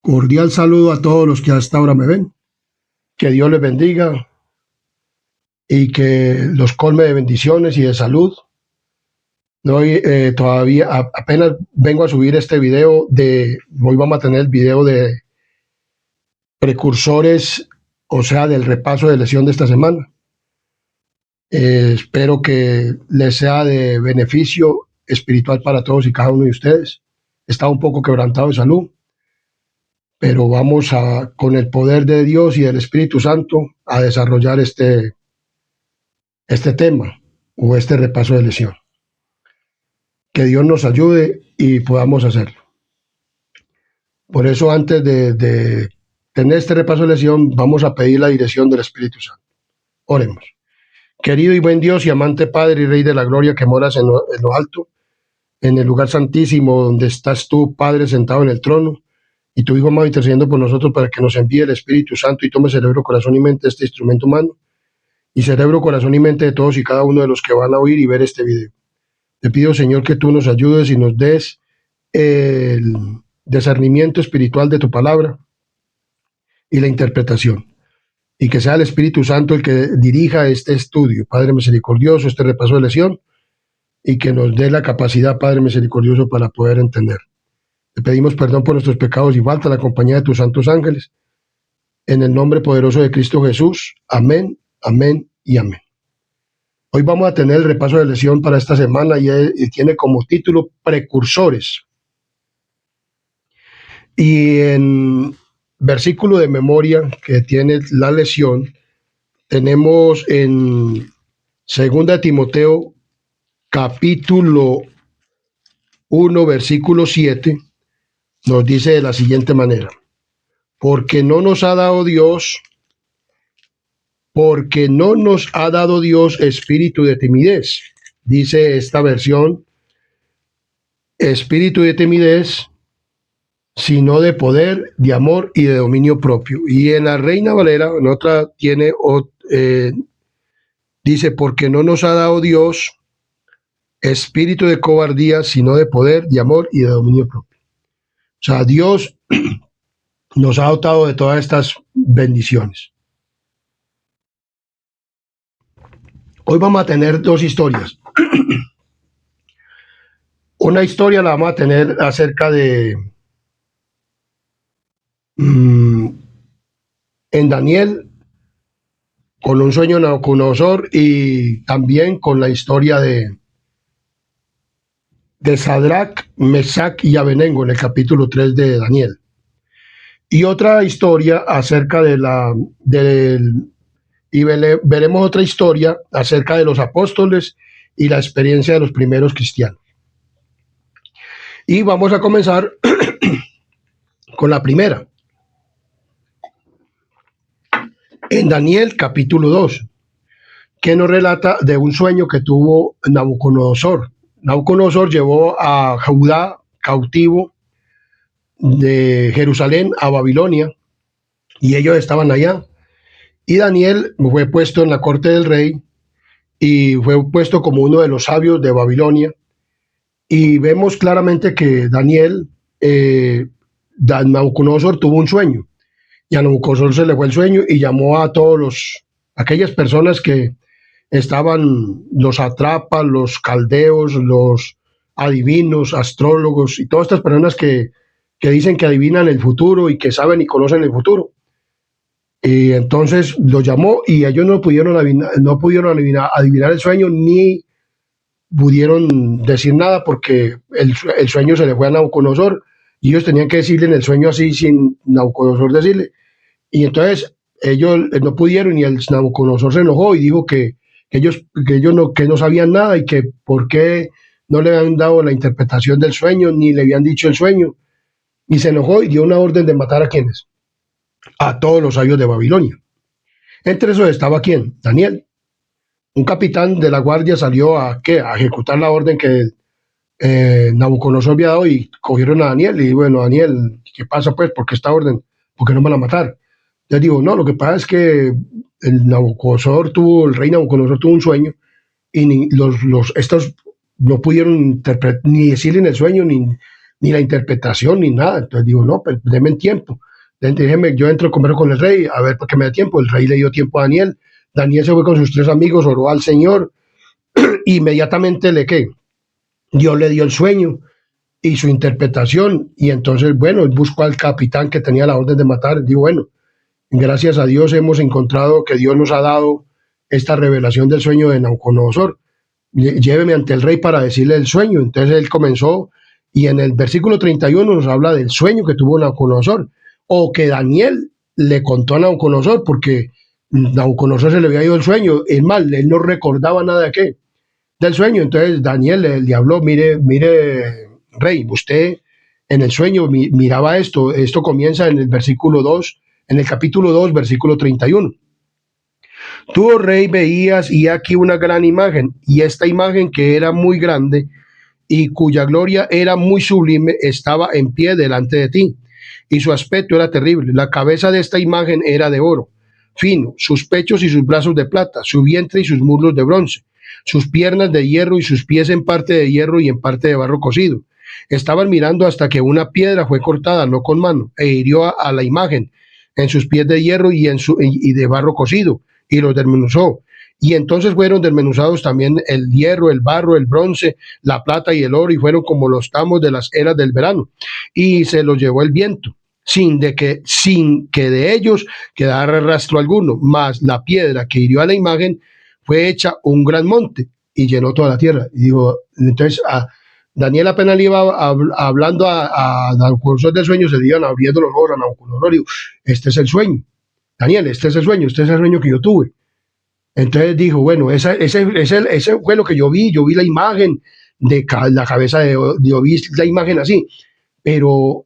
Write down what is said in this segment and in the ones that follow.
Cordial saludo a todos los que hasta ahora me ven. Que Dios les bendiga y que los colme de bendiciones y de salud. No, todavía apenas vengo a subir este video hoy vamos a tener el video de precursores, o sea, del repaso de lección de esta semana. Espero que les sea de beneficio espiritual para todos y cada uno de ustedes. Está un poco quebrantado de salud, pero vamos con el poder de Dios y del Espíritu Santo, a desarrollar este tema o este repaso de lección. Que Dios nos ayude y podamos hacerlo. Por eso, antes de tener este repaso de lección, vamos a pedir la dirección del Espíritu Santo. Oremos. Querido y buen Dios y amante Padre y Rey de la Gloria, que moras en lo alto, en el lugar santísimo donde estás tú, Padre, sentado en el trono, y tu Hijo amado intercediendo por nosotros para que nos envíe el Espíritu Santo y tome cerebro, corazón y mente de este instrumento humano, y cerebro, corazón y mente de todos y cada uno de los que van a oír y ver este video. Te pido, Señor, que tú nos ayudes y nos des el discernimiento espiritual de tu palabra y la interpretación, y que sea el Espíritu Santo el que dirija este estudio, Padre misericordioso, este repaso de lección, y que nos dé la capacidad, Padre misericordioso, para poder entender. Te pedimos perdón por nuestros pecados y falta, la compañía de tus santos ángeles, en el nombre poderoso de Cristo Jesús. Amén, amén y amén. Hoy vamos a tener el repaso de lección para esta semana y tiene como título Precursores. Y en versículo de memoria que tiene la lección, tenemos en 2 Timoteo capítulo 1, versículo 7, nos dice de la siguiente manera: porque no nos ha dado Dios espíritu de timidez. Dice esta versión, espíritu de timidez, sino de poder, de amor y de dominio propio. Y en la Reina Valera, en otra dice, porque no nos ha dado Dios espíritu de cobardía, sino de poder, de amor y de dominio propio. O sea, Dios nos ha dotado de todas estas bendiciones. Hoy vamos a tener dos historias. Una historia la vamos a tener acerca de en Daniel, con un sueño de Nabucodonosor, y también con la historia de Sadrach, Mesach y Abednego en el capítulo 3 de Daniel. Y otra historia acerca veremos otra historia acerca de los apóstoles y la experiencia de los primeros cristianos. Y vamos a comenzar con la primera. En Daniel capítulo 2, que nos relata de un sueño que tuvo Nabucodonosor. Nabucodonosor llevó a Judá cautivo de Jerusalén a Babilonia, y ellos estaban allá. Y Daniel fue puesto en la corte del rey y fue puesto como uno de los sabios de Babilonia. Y vemos claramente que Nabucodonosor tuvo un sueño, y a Nabucodonosor se le fue el sueño y llamó a aquellas personas que estaban, los sátrapas, los caldeos, los adivinos, astrólogos y todas estas personas que dicen que adivinan el futuro y que saben y conocen el futuro. Y entonces los llamó, y ellos no pudieron adivinar el sueño, ni pudieron decir nada, porque el sueño se le fue a Nabucodonosor y ellos tenían que decirle en el sueño así, sin Nabucodonosor decirle. Y entonces ellos no pudieron, y el Nabucodonosor se enojó y dijo que ellos no sabían nada, y que por qué no le habían dado la interpretación del sueño ni le habían dicho el sueño. Y se enojó y dio una orden de matar ¿a quiénes? A todos los sabios de Babilonia. Entre esos estaba ¿quién? Daniel. Un capitán de la guardia salió a ejecutar la orden que Nabucodonosor había dado, y cogieron a Daniel. Y bueno, Daniel, ¿qué pasa pues? ¿Por qué esta orden? ¿Por qué no van a matar? Les digo, no, lo que pasa es que el rey Nabucodonosor tuvo un sueño, y estos no pudieron ni decirle en el sueño, ni ni la interpretación, ni nada. Entonces digo, no, pues denme tiempo. Déjeme, yo entro a comer con el rey, a ver para qué me da tiempo. El rey le dio tiempo a Daniel. Daniel se fue con sus tres amigos, oró al Señor, inmediatamente Dios le dio el sueño y su interpretación, y entonces, bueno, él buscó al capitán que tenía la orden de matar. Digo, bueno, gracias a Dios hemos encontrado que Dios nos ha dado esta revelación del sueño de Nabucodonosor. Lléveme ante el rey para decirle el sueño. Entonces él comenzó, y en el versículo 31 nos habla del sueño que tuvo Nabucodonosor, o que Daniel le contó a Nabucodonosor, porque Nabucodonosor se le había ido el sueño. Es mal, él no recordaba nada de qué, del sueño. Entonces Daniel le habló, mire, rey, usted en el sueño miraba esto comienza en el versículo 2, en el capítulo 2, versículo 31. Tú, oh rey, veías y aquí una gran imagen, y esta imagen que era muy grande y cuya gloria era muy sublime, estaba en pie delante de ti, y su aspecto era terrible. La cabeza de esta imagen era de oro fino, sus pechos y sus brazos de plata, su vientre y sus muslos de bronce, sus piernas de hierro y sus pies en parte de hierro y en parte de barro cocido. Estaban mirando hasta que una piedra fue cortada, no con mano, e hirió a la imagen en sus pies de hierro y de barro cocido, y los desmenuzó. Y entonces fueron desmenuzados también el hierro, el barro, el bronce, la plata y el oro, y fueron como los tamos de las eras del verano. Y se los llevó el viento, sin que de ellos quedara rastro alguno. Mas la piedra que hirió a la imagen fue hecha un gran monte y llenó toda la tierra. Y digo, entonces Daniel apenas le iba hablando a Nabucodonosor del sueño, se le iban abriendo los ojos a Nabucodonosor. Digo, este es el sueño. Daniel, este es el sueño, este es el sueño que yo tuve. Entonces dijo, bueno, ese fue lo que yo vi la imagen de la cabeza yo vi la imagen así, pero,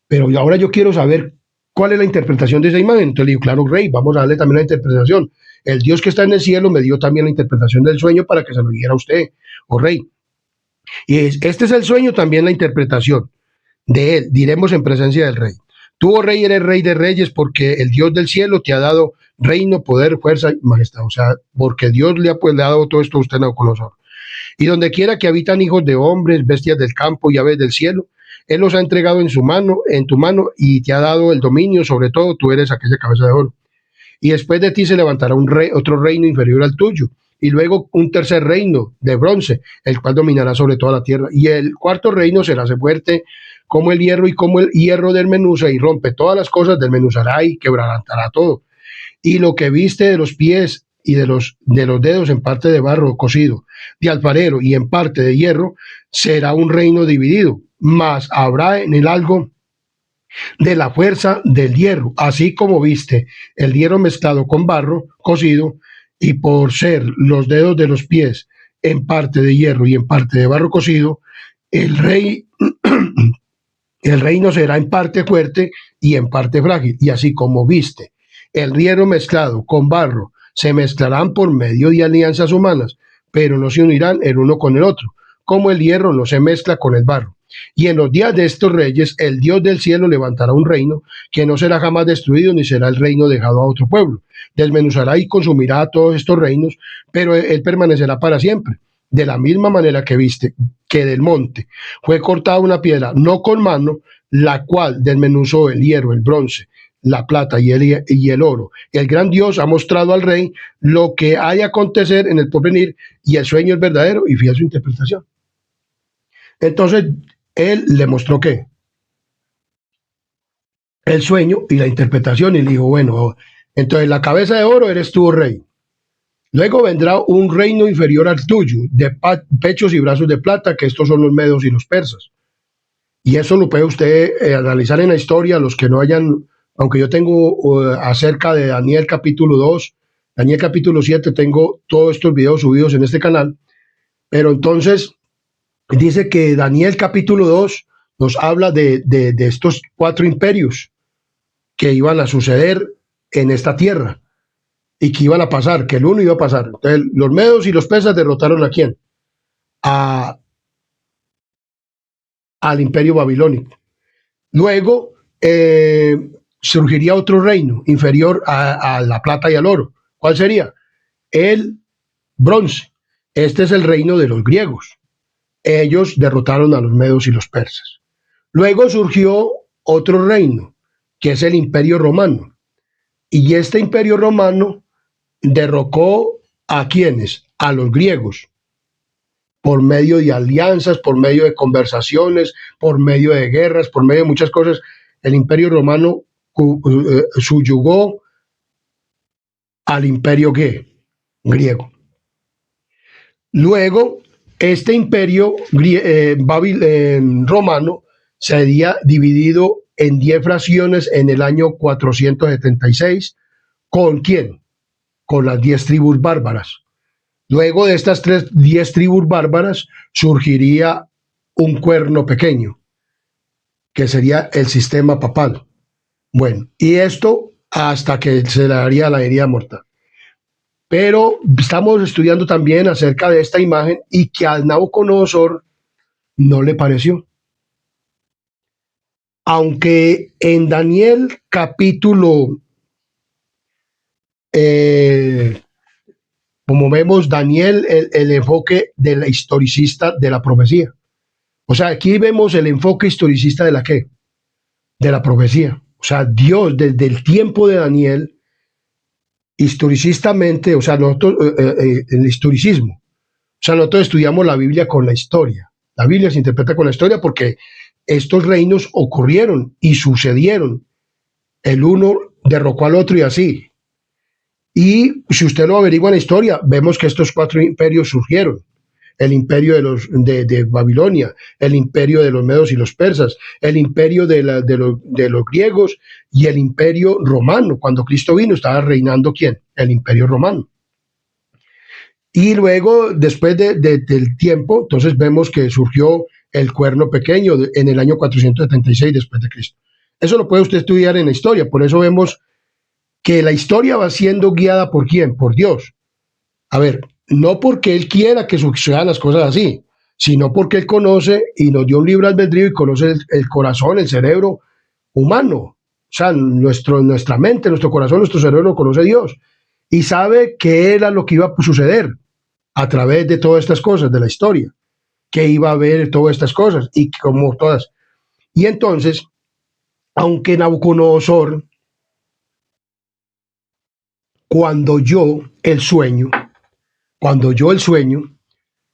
pero ahora yo quiero saber cuál es la interpretación de esa imagen. Entonces le digo, claro, rey, vamos a darle también la interpretación. El Dios que está en el cielo me dio también la interpretación del sueño para que se lo diera a usted, oh rey. Este es el sueño, también la interpretación de él, diremos en presencia del rey. Tú, oh rey, eres rey de reyes, porque el Dios del cielo te ha dado reino, poder, fuerza y majestad. O sea, porque Dios le ha dado todo esto a usted, Nabucodonosor. Y donde quiera que habitan hijos de hombres, bestias del campo y aves del cielo, Él los ha entregado en tu mano, y te ha dado el dominio sobre todo. Tú eres aquella cabeza de oro. Y después de ti se levantará otro reino inferior al tuyo, y luego un tercer reino de bronce, el cual dominará sobre toda la tierra. Y el cuarto reino será fuerte como el hierro, y como el hierro desmenuza y rompe todas las cosas, desmenuzará y quebrantará todo. Y lo que viste de los pies y de los dedos en parte de barro cocido, de alfarero y en parte de hierro, será un reino dividido, mas habrá en él algo de la fuerza del hierro, así como viste el hierro mezclado con barro cocido, y por ser los dedos de los pies en parte de hierro y en parte de barro cocido, el rey, el reino será en parte fuerte y en parte frágil. Y así como viste el hierro mezclado con barro, se mezclarán por medio de alianzas humanas, pero no se unirán el uno con el otro, como el hierro no se mezcla con el barro. Y en los días de estos reyes, el Dios del cielo levantará un reino que no será jamás destruido, ni será el reino dejado a otro pueblo. Desmenuzará y consumirá a todos estos reinos, pero él permanecerá para siempre. De la misma manera que viste que del monte fue cortada una piedra, no con mano, la cual desmenuzó el hierro, el bronce, la plata y el oro. El gran Dios ha mostrado al rey lo que hay a acontecer en el porvenir, y el sueño es verdadero y fiel su interpretación. Entonces, él le mostró qué, el sueño y la interpretación, y le dijo, bueno, entonces la cabeza de oro eres tú, rey. Luego vendrá un reino inferior al tuyo, de pechos y brazos de plata, que estos son los medos y los persas. Y eso lo puede usted analizar en la historia, los que no hayan, aunque yo tengo acerca de Daniel capítulo 2, Daniel capítulo 7, tengo todos estos videos subidos en este canal. Pero entonces dice que Daniel capítulo 2 nos habla de estos cuatro imperios que iban a suceder en esta tierra y que iban a pasar, que el uno iba a pasar. Entonces, los medos y los persas derrotaron ¿a quién? Al imperio babilónico. Luego surgiría otro reino inferior a la plata y al oro. ¿Cuál sería? El bronce. Este es el reino de los griegos. Ellos derrotaron a los medos y los persas. Luego surgió otro reino, que es el Imperio Romano. Y este Imperio Romano derrocó ¿a quiénes? A los griegos, por medio de alianzas, por medio de conversaciones, por medio de guerras, por medio de muchas cosas. El Imperio Romano subyugó al Imperio griego. Luego, este imperio romano se había dividido en 10 fracciones en el año 476. ¿Con quién? Con las 10 tribus bárbaras. Luego de estas 10 tribus bárbaras surgiría un cuerno pequeño, que sería el sistema papal. Bueno, y esto hasta que se le daría la herida mortal. Pero estamos estudiando también acerca de esta imagen y que a Nabucodonosor no le pareció. Aunque en Daniel capítulo, como vemos, Daniel, el enfoque de la historicista de la profecía. O sea, aquí vemos el enfoque historicista de la qué? De la profecía. O sea, Dios desde el tiempo de Daniel, historicistamente, o sea, nosotros, el historicismo. O sea, nosotros estudiamos la Biblia con la historia. La Biblia se interpreta con la historia porque estos reinos ocurrieron y sucedieron. El uno derrocó al otro y así. Y si usted lo averigua en la historia, vemos que estos 4 imperios surgieron. El imperio de Babilonia, el imperio de los medos y los persas, el imperio de los griegos y el imperio romano. Cuando Cristo vino, estaba reinando ¿quién? El imperio romano. Y luego, después del tiempo, entonces vemos que surgió el cuerno pequeño en el año 476 después de Cristo. Eso lo puede usted estudiar en la historia. Por eso vemos que la historia va siendo guiada por ¿quién? Por Dios. A ver, no porque Él quiera que sucedan las cosas así, sino porque Él conoce y nos dio un libre albedrío y conoce el corazón, el cerebro humano. O sea, nuestra mente, nuestro corazón, nuestro cerebro lo conoce Dios. Y sabe qué era lo que iba a suceder a través de todas estas cosas de la historia, que iba a haber todas estas cosas y como todas. Y entonces, aunque Nabucodonosor, cuando yo el sueño,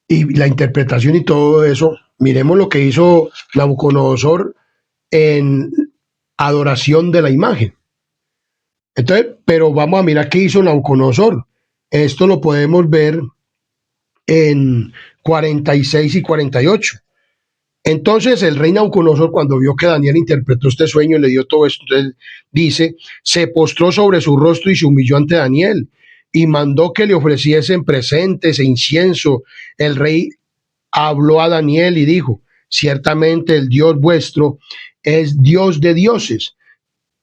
y la interpretación y todo eso, miremos lo que hizo Nabucodonosor en adoración de la imagen. Entonces, pero vamos a mirar qué hizo Nabucodonosor. Esto lo podemos ver en 46 y 48. Entonces el rey Nabucodonosor, cuando vio que Daniel interpretó este sueño y le dio todo esto, entonces dice, se postró sobre su rostro y se humilló ante Daniel y mandó que le ofreciesen presentes e incienso. El rey habló a Daniel y dijo, ciertamente el Dios vuestro es Dios de dioses,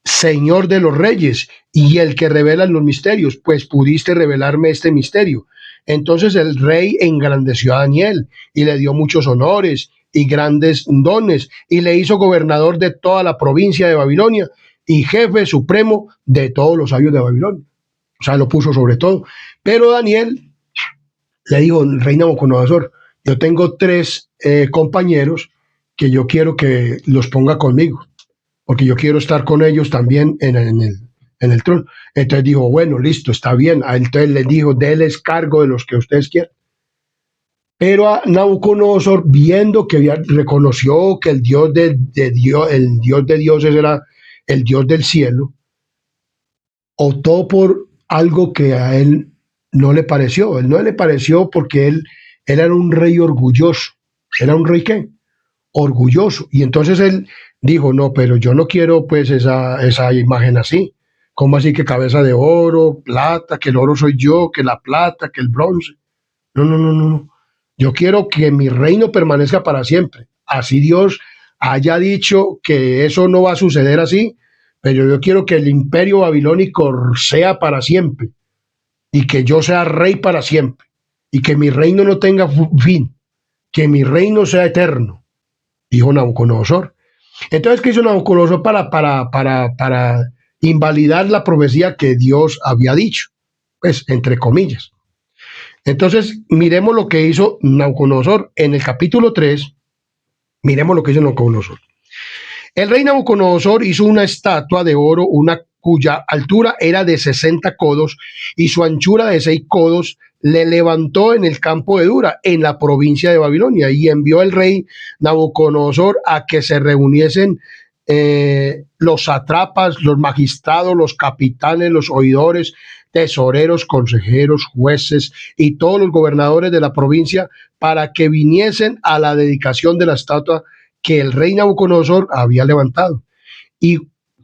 Señor de los reyes y el que revela los misterios, pues pudiste revelarme este misterio. Entonces el rey engrandeció a Daniel y le dio muchos honores y grandes dones y le hizo gobernador de toda la provincia de Babilonia y jefe supremo de todos los sabios de Babilonia. O sea, lo puso sobre todo. Pero Daniel le dijo, rey Nabucodonosor, yo tengo 3 compañeros que yo quiero que los ponga conmigo, porque yo quiero estar con ellos también en el trono. Entonces dijo, bueno, listo, está bien. Entonces le dijo, déles cargo de los que ustedes quieran. Pero a Nabucodonosor, viendo que reconoció que el Dios el Dios de dioses era el Dios del cielo, optó por algo que a él no le pareció. Él no le pareció porque él era un rey orgulloso. ¿Era un rey qué? Orgulloso. Y entonces él dijo, no, pero yo no quiero pues esa imagen así. ¿Cómo así que cabeza de oro, plata, que el oro soy yo, que la plata, que el bronce? No, no, no, no, no. Yo quiero que mi reino permanezca para siempre. Así Dios haya dicho que eso no va a suceder así, pero yo quiero que el imperio babilónico sea para siempre y que yo sea rey para siempre y que mi reino no tenga fin, que mi reino sea eterno, dijo Nabucodonosor. Entonces, ¿qué hizo Nabucodonosor para invalidar la profecía que Dios había dicho? Pues, entre comillas. Entonces, miremos lo que hizo Nabucodonosor en el capítulo 3. Miremos lo que hizo Nabucodonosor. El rey Nabucodonosor hizo una estatua de oro, cuya altura era de 60 codos y su anchura de 6 codos, le levantó en el campo de Dura, en la provincia de Babilonia, y envió el rey Nabucodonosor a que se reuniesen los satrapas, los magistrados, los capitanes, los oidores, tesoreros, consejeros, jueces y todos los gobernadores de la provincia para que viniesen a la dedicación de la estatua que el rey Nabucodonosor había levantado. Y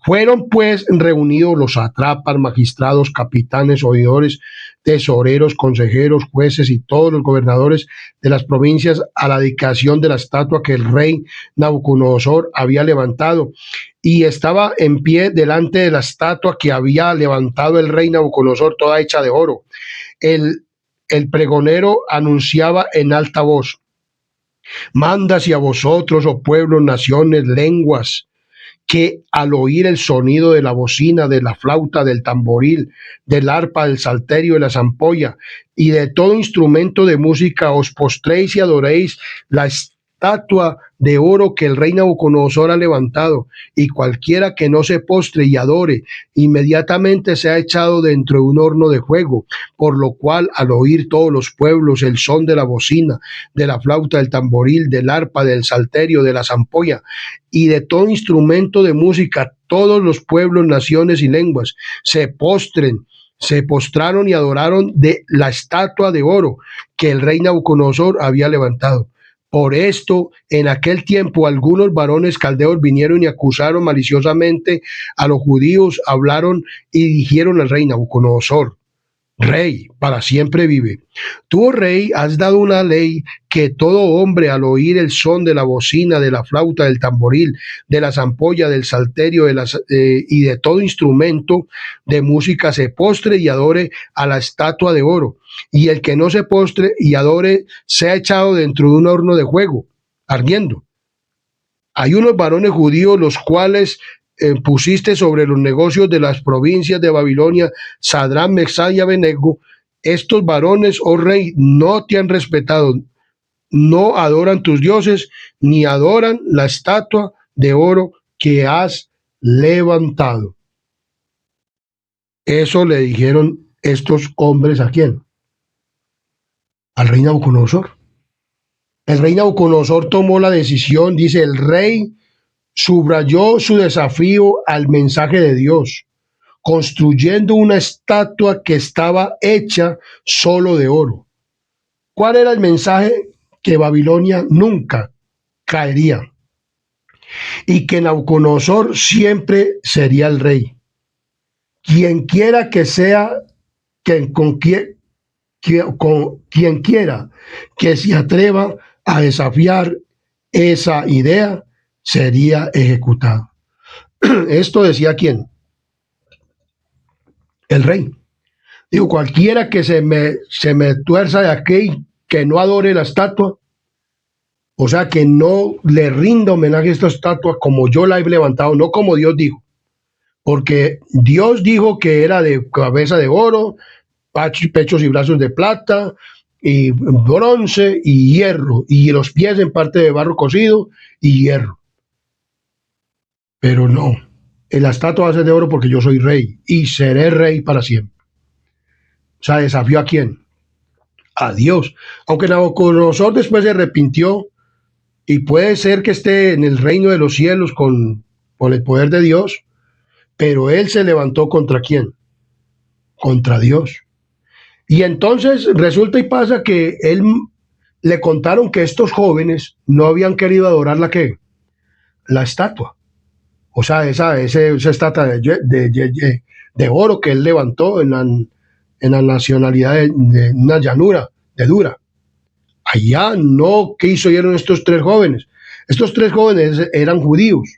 fueron pues reunidos los satrapas, magistrados, capitanes, oidores, tesoreros, consejeros, jueces y todos los gobernadores de las provincias a la dedicación de la estatua que el rey Nabucodonosor había levantado. Y estaba en pie delante de la estatua que había levantado el rey Nabucodonosor, toda hecha de oro. El pregonero anunciaba en alta voz: manda hacia vosotros, oh pueblos, naciones, lenguas, que al oír el sonido de la bocina, de la flauta, del tamboril, del arpa, del salterio, de la zampolla y de todo instrumento de música, os postréis y adoréis la estatua de oro que el rey Nabucodonosor ha levantado, y cualquiera que no se postre y adore, inmediatamente se ha echado dentro de un horno de fuego. Por lo cual, al oír todos los pueblos el son de la bocina, de la flauta, del tamboril, del arpa, del salterio, de la zampolla y de todo instrumento de música, todos los pueblos, naciones y lenguas se postraron y adoraron de la estatua de oro que el rey Nabucodonosor había levantado. Por esto, en aquel tiempo, algunos varones caldeos vinieron y acusaron maliciosamente a los judíos, hablaron y dijeron al rey Nabucodonosor: Rey, para siempre vive. Tú, rey, has dado una ley que todo hombre al oír el son de la bocina, de la flauta, del tamboril, de la zampolla, del salterio y de todo instrumento de música se postre y adore a la estatua de oro. Y el que no se postre y adore sea echado dentro de un horno de fuego, ardiendo. Hay unos varones judíos los cuales pusiste sobre los negocios de las provincias de Babilonia, Sadrán, Mesach y Abednego. Estos varones, oh rey, no te han respetado, no adoran tus dioses, ni adoran la estatua de oro que has levantado. Eso le dijeron estos hombres ¿a quién? Al rey Nabucodonosor. El rey Nabucodonosor tomó la decisión, dice, el rey subrayó su desafío al mensaje de Dios, construyendo una estatua que estaba hecha solo de oro. ¿Cuál era el mensaje? Que Babilonia nunca caería y que Nabucodonosor siempre sería el rey. Quien quiera que sea, con quien quiera que se atreva a desafiar esa idea, sería ejecutado. Esto decía quién? El rey. Digo, cualquiera que se me tuerza de aquí, que no adore la estatua, o sea, que no le rinda homenaje a esta estatua como yo la he levantado, no como Dios dijo. Porque Dios dijo que era de cabeza de oro, pechos y brazos de plata, y bronce y hierro, y los pies en parte de barro cocido y hierro. Pero no, la estatua va a ser de oro porque yo soy rey y seré rey para siempre. O sea, ¿desafió a quién? A Dios. Aunque Nabucodonosor después se arrepintió y puede ser que esté en el reino de los cielos con el poder de Dios, pero él se levantó ¿contra quién? Contra Dios. Y entonces resulta y pasa que él le contaron que estos jóvenes no habían querido adorar la estatua. O sea, esa estatua de oro que él levantó en la nacionalidad de una llanura de Dura. Allá no, ¿qué hicieron estos tres jóvenes? Estos tres jóvenes eran judíos.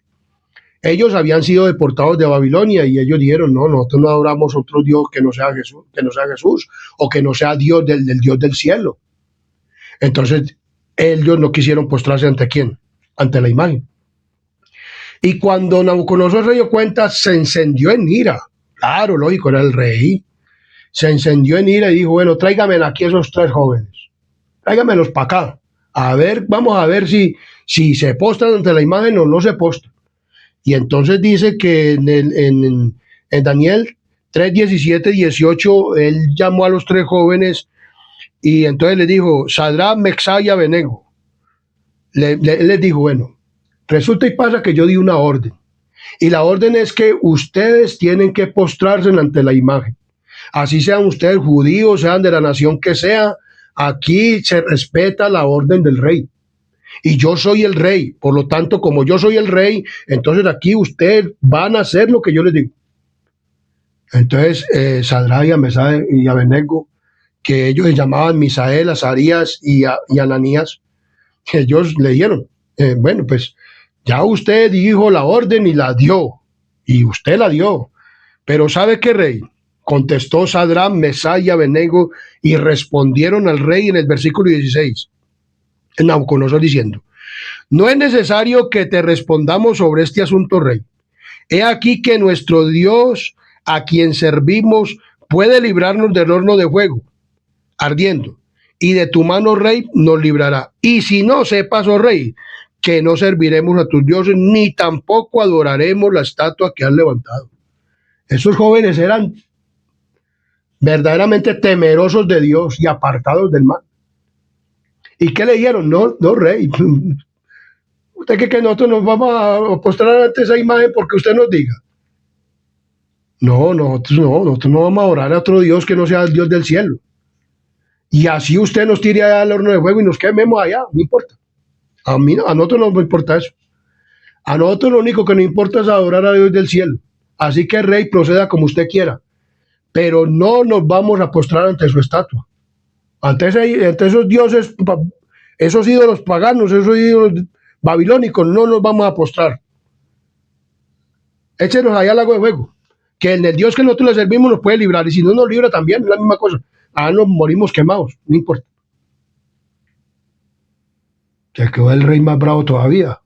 Ellos habían sido deportados de Babilonia y ellos dijeron, no, nosotros no adoramos otro Dios que no sea Jesús, o que no sea Dios del Dios del cielo. Entonces, ellos no quisieron postrarse ante quién, ante la imagen. Y cuando Nabucodonosor se dio cuenta, se encendió en ira. Claro, lógico, era el rey. Se encendió en ira y dijo, bueno, tráiganme aquí esos tres jóvenes. Tráiganmelos para acá. A ver, vamos a ver si se postran ante la imagen o no se postran. Y entonces dice que en Daniel 3, 17, 18, él llamó a los tres jóvenes y entonces les dijo, Sadrach, Mesach y Abednego. Él les dijo, bueno, resulta y pasa que yo di una orden. Y la orden es que ustedes tienen que postrarse ante la imagen. Así sean ustedes judíos, sean de la nación que sea, aquí se respeta la orden del rey. Y yo soy el rey, por lo tanto, como yo soy el rey, entonces aquí ustedes van a hacer lo que yo les digo. Entonces, Sadrach y Mesach y Abednego, que ellos se llamaban Misael, Azarías y Ananías, ellos le dijeron, bueno, pues ya usted dijo la orden y la dio, y usted la dio, pero ¿sabe qué, rey? Contestó Sadrach, Mesach y Abednego y respondieron al rey en el versículo 16, en Nabucodonosor diciendo, no es necesario que te respondamos sobre este asunto, rey. He aquí que nuestro Dios, a quien servimos, puede librarnos del horno de fuego ardiendo, y de tu mano, rey, nos librará. Y si no, sepas, oh rey, que no serviremos a tus dioses, ni tampoco adoraremos la estatua que has levantado. Esos jóvenes eran verdaderamente temerosos de Dios y apartados del mal. ¿Y qué le dijeron? No, no, rey. ¿Usted cree que nosotros nos vamos a postrar ante esa imagen porque usted nos diga? No, nosotros no vamos a orar a otro Dios que no sea el Dios del cielo. Y así usted nos tire allá al horno de fuego y nos quememos allá, no importa. A nosotros no nos importa eso. A nosotros lo único que nos importa es adorar a Dios del cielo. Así que, rey, proceda como usted quiera. Pero no nos vamos a postrar ante su estatua. Ante esos dioses, esos ídolos paganos, esos ídolos babilónicos, no nos vamos a postrar. Échenos allá al lago de fuego. Que el Dios que nosotros le servimos nos puede librar. Y si no nos libra también, es la misma cosa. Nos morimos quemados, no importa. Se quedó el rey más bravo todavía.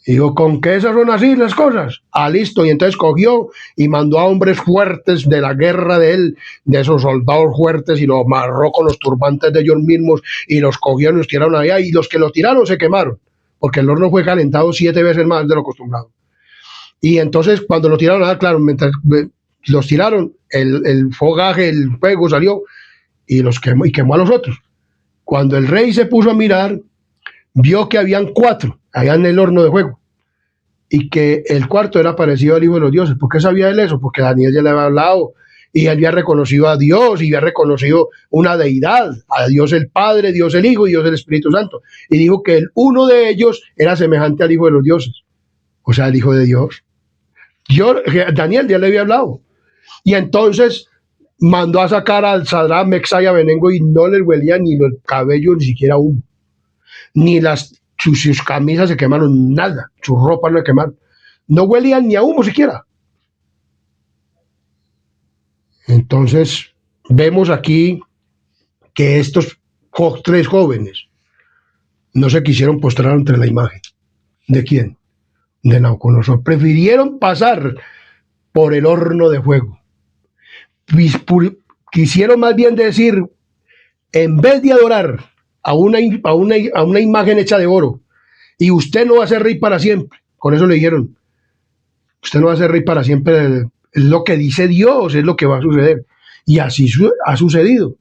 Y dijo, ¿con qué esas son así las cosas? Listo. Y entonces cogió y mandó a hombres fuertes de la guerra de él, de esos soldados fuertes, y los amarró con los turbantes de ellos mismos, y los cogieron y los tiraron allá, y los que los tiraron se quemaron, porque el horno fue calentado 7 veces más de lo acostumbrado. Y entonces cuando los tiraron, claro, mientras los tiraron, el fogaje, el fuego salió, y los quemó, y quemó a los otros. Cuando el rey se puso a mirar, vio que habían 4 allá en el horno de fuego, y que el cuarto era parecido al Hijo de los Dioses. ¿Por qué sabía él eso? Porque Daniel ya le había hablado, y él había reconocido a Dios, y había reconocido una deidad, a Dios el Padre, Dios el Hijo y Dios el Espíritu Santo, y dijo que uno de ellos era semejante al Hijo de los Dioses, o sea, el Hijo de Dios. Daniel ya le había hablado, y entonces mandó a sacar al Sadrach, Mesach y Abednego, y no les huelía ni los cabellos, ni siquiera humo, ni sus camisas se quemaron, nada, sus ropas no se quemaron, no huelían ni a humo siquiera. Entonces vemos aquí que estos 3 jóvenes no se quisieron postrar ante la imagen. ¿De quién? De Nabucodonosor. Prefirieron pasar por el horno de fuego. Quisieron más bien decir, en vez de adorar a una imagen hecha de oro, y usted no va a ser rey para siempre. Con eso le dijeron, usted no va a ser rey para siempre, es lo que dice Dios, es lo que va a suceder. Y así ha sucedido.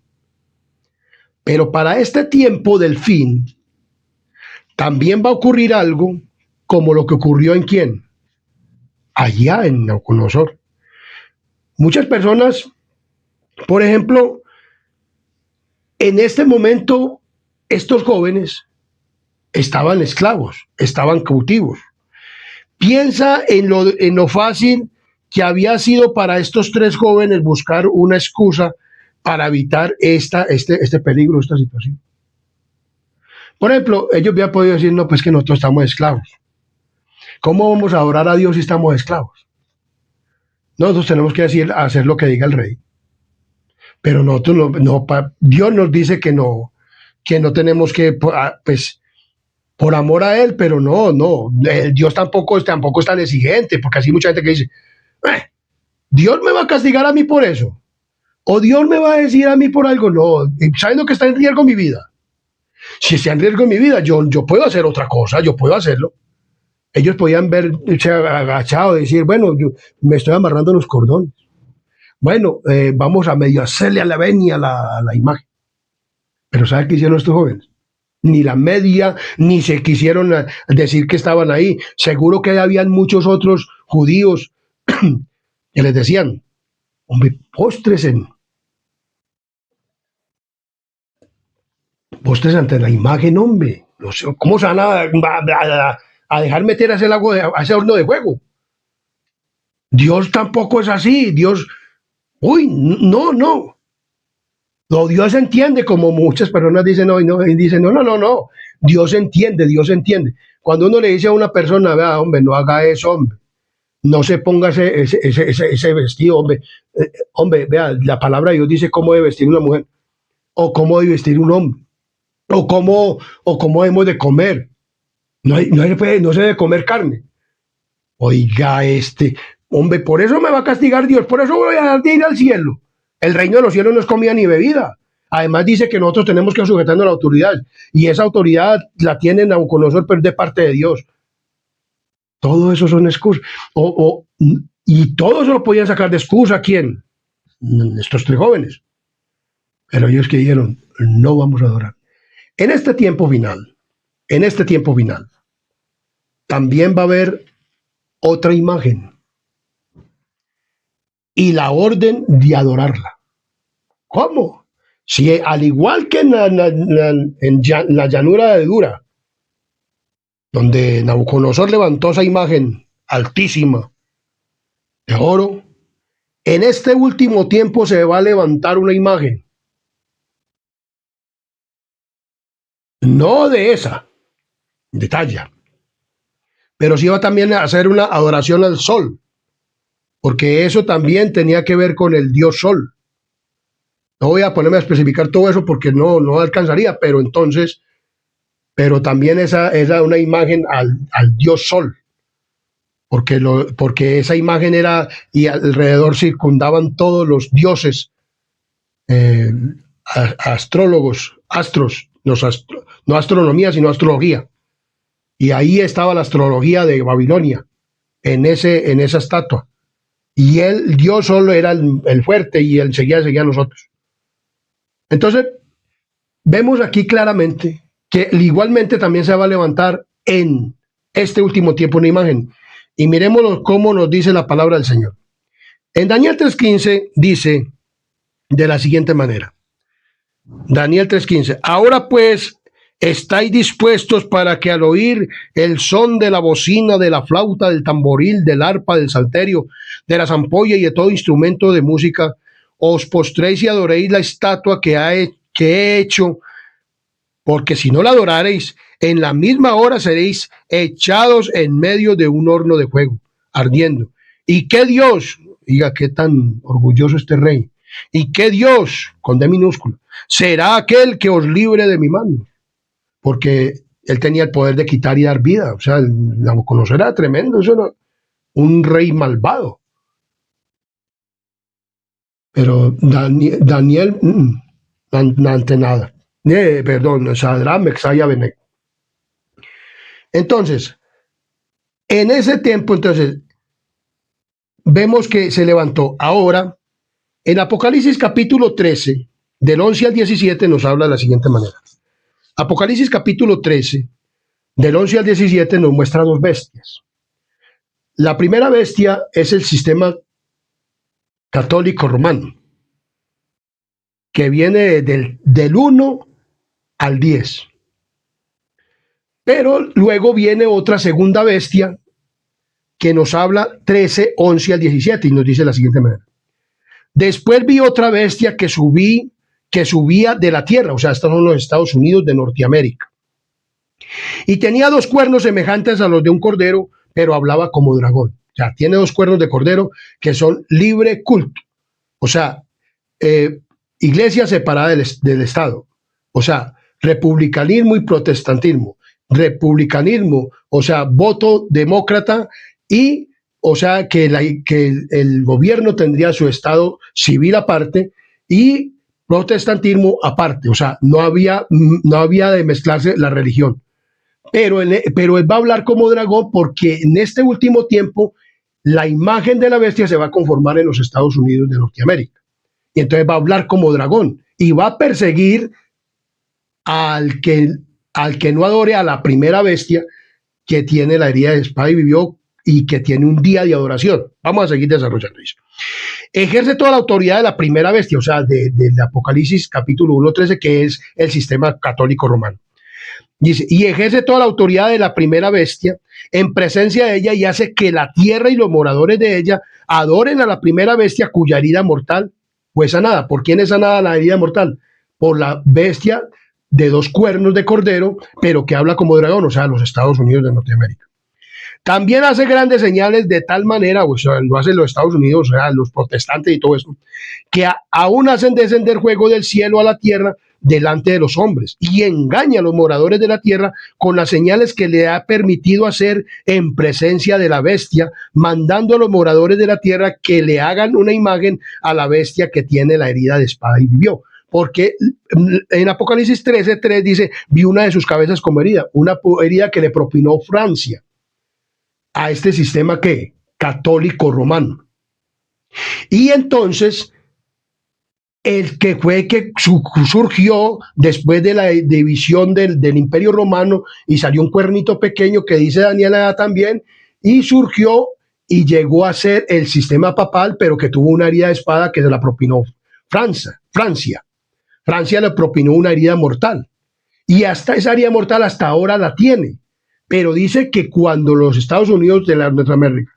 Pero para este tiempo del fin, también va a ocurrir algo como lo que ocurrió en ¿quién? Allá en Nabucodonosor. Muchas personas, por ejemplo, en este momento, estos jóvenes estaban esclavos, estaban cautivos. Piensa en lo fácil que había sido para estos 3 jóvenes buscar una excusa para evitar este peligro, esta situación. Por ejemplo, ellos habían podido decir, no, pues que nosotros estamos esclavos. ¿Cómo vamos a adorar a Dios si estamos esclavos? Nosotros tenemos que hacer lo que diga el rey. Pero nosotros Dios nos dice que no tenemos que, pues, por amor a él, pero no, Dios tampoco es tan exigente, porque así mucha gente que dice, Dios me va a castigar a mí por eso, o Dios me va a decir a mí por algo. No, sabiendo que está en riesgo mi vida. Si está en riesgo mi vida, yo puedo hacer otra cosa, yo puedo hacerlo. Ellos podían verse agachados y decir, bueno, yo me estoy amarrando los cordones. Bueno, vamos a medio hacerle a la venia a la imagen. Pero ¿sabe qué hicieron estos jóvenes? Ni la media, ni se quisieron decir que estaban ahí. Seguro que habían muchos otros judíos que les decían, hombre, postres ante la imagen, hombre. No sé, ¿cómo se van a dejar meter a a ese horno de fuego? Dios tampoco es así. Dios, uy, no, no. No, Dios entiende, como muchas personas dicen hoy, no, y dicen, no, no, no, no. Dios entiende, Dios entiende. Cuando uno le dice a una persona, vea, hombre, no haga eso, hombre. No se ponga ese vestido, hombre. Hombre, vea, la palabra de Dios dice cómo debe vestir una mujer, o cómo debe vestir un hombre, o cómo debemos de comer. No se debe comer carne. Oiga, hombre, por eso me va a castigar Dios, por eso voy a dar de ir al cielo. El reino de los cielos no es comida ni bebida. Además dice que nosotros tenemos que sujetarnos a la autoridad, y esa autoridad la tienen Nabucodonosor, pero de parte de Dios. Todo eso son excusas. Y todo eso lo podían sacar de excusa. ¿A quién? Estos tres jóvenes. Pero ellos que dijeron, no vamos a adorar. En este tiempo final, también va a haber otra imagen y la orden de adorarla. ¿Cómo? Si al igual que en la llanura de Dura, donde Nabucodonosor levantó esa imagen altísima de oro, en este último tiempo se va a levantar una imagen, no de esa, de talla, pero sí va también a hacer una adoración al sol, porque eso también tenía que ver con el dios sol. No voy a ponerme a especificar todo eso porque no alcanzaría, pero también esa era una imagen al dios sol, porque esa imagen era, y alrededor circundaban todos los dioses, eh, astrólogos, astros, no astronomía, sino astrología. Y ahí estaba la astrología de Babilonia, en esa estatua. Y Dios solo era el fuerte, y él seguía a nosotros. Entonces, vemos aquí claramente que igualmente también se va a levantar en este último tiempo una imagen. Y miremos cómo nos dice la palabra del Señor. En Daniel 3:15 dice de la siguiente manera. Daniel 3:15. Ahora pues, ¿estáis dispuestos para que al oír el son de la bocina, de la flauta, del tamboril, del arpa, del salterio, de la zampolla y de todo instrumento de música, os postréis y adoréis la estatua que he hecho? Porque si no la adorareis, en la misma hora seréis echados en medio de un horno de fuego, ardiendo. ¿Y qué Dios? Diga, qué tan orgulloso este rey. ¿Y qué Dios, con D minúscula, será aquel que os libre de mi mano? Porque él tenía el poder de quitar y dar vida. O sea, Nabucodonosor era tremendo, eso era un rey malvado. Pero Daniel, ante nada. Perdón, Sadrach, Mesach y Abednego. Entonces, en ese tiempo, vemos que se levantó. Ahora, en Apocalipsis capítulo 13, del 11 al 17, nos habla de la siguiente manera. Apocalipsis capítulo 13, del 11 al 17, nos muestra dos bestias. La primera bestia es el sistema católico romano, que viene del 1 al 10. Pero luego viene otra segunda bestia que nos habla 13, 11 al 17 y nos dice de la siguiente manera. Después vi otra bestia que subía de la tierra, o sea, estos son los Estados Unidos de Norteamérica. Y tenía dos cuernos semejantes a los de un cordero, pero hablaba como dragón. O sea, tiene dos cuernos de cordero que son libre culto. O sea, iglesia separada del Estado. O sea, republicanismo y protestantismo. Republicanismo, o sea, voto demócrata, y, o sea, que el gobierno tendría su estado civil aparte, y protestantismo aparte. O sea, no había de mezclarse la religión. pero él va a hablar como dragón porque en este último tiempo la imagen de la bestia se va a conformar en los Estados Unidos de Norteamérica. Y entonces va a hablar como dragón y va a perseguir al que, al que no adore a la primera bestia que tiene la herida de espada y vivió y que tiene un día de adoración. Vamos a seguir desarrollando eso. Ejerce toda la autoridad de la primera bestia, o sea, del Apocalipsis capítulo 1:13, que es el sistema católico romano. Dice, y ejerce toda la autoridad de la primera bestia en presencia de ella y hace que la tierra y los moradores de ella adoren a la primera bestia cuya herida mortal fue sanada. ¿Por quién es sanada la herida mortal? Por la bestia de 2 cuernos de cordero, pero que habla como dragón, o sea, los Estados Unidos de Norteamérica. También hace grandes señales de tal manera, o sea, lo hacen los Estados Unidos, o sea, los protestantes y todo eso, que aún hacen descender fuego del cielo a la tierra delante de los hombres y engaña a los moradores de la tierra con las señales que le ha permitido hacer en presencia de la bestia, mandando a los moradores de la tierra que le hagan una imagen a la bestia que tiene la herida de espada y vivió. Porque en Apocalipsis 13:3 dice, vi una de sus cabezas como herida, una herida que le propinó Francia a este sistema que católico romano. Y entonces el que fue que surgió después de la división del Imperio Romano y salió un cuernito pequeño que dice Daniela también, y surgió y llegó a ser el sistema papal, pero que tuvo una herida de espada que se la propinó Francia. Francia le propinó una herida mortal. Y hasta esa herida mortal hasta ahora la tiene. Pero dice que cuando los Estados Unidos de Norteamérica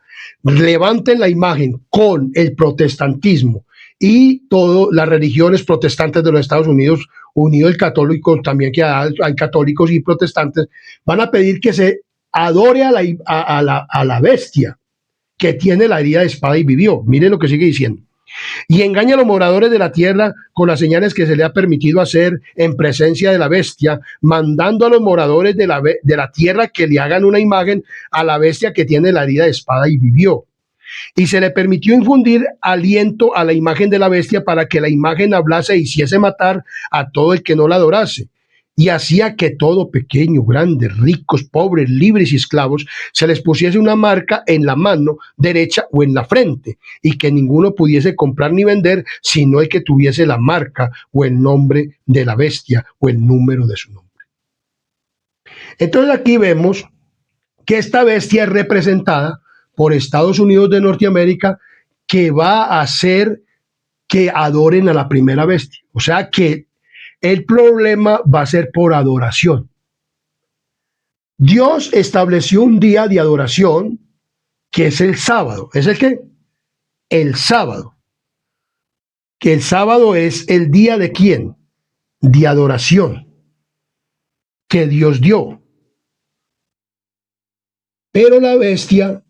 levanten la imagen con el protestantismo y todas las religiones protestantes de los Estados Unidos, unido el católico, también que hay católicos y protestantes, van a pedir que se adore a la bestia que tiene la herida de espada y vivió. Miren lo que sigue diciendo. Y engaña a los moradores de la tierra con las señales que se le ha permitido hacer en presencia de la bestia, mandando a los moradores de la tierra que le hagan una imagen a la bestia que tiene la herida de espada y vivió. Y se le permitió infundir aliento a la imagen de la bestia para que la imagen hablase e hiciese matar a todo el que no la adorase. Y hacía que todo, pequeño, grande, ricos, pobres, libres y esclavos, se les pusiese una marca en la mano derecha o en la frente, y que ninguno pudiese comprar ni vender, sino el que tuviese la marca o el nombre de la bestia o el número de su nombre. Entonces aquí vemos que esta bestia es representada por Estados Unidos de Norteamérica, que va a hacer que adoren a la primera bestia. O sea que el problema va a ser por adoración. Dios estableció un día de adoración que es el sábado. ¿Es el qué? El sábado. Que el sábado es el día de quién? De adoración que Dios dio. Pero la bestia,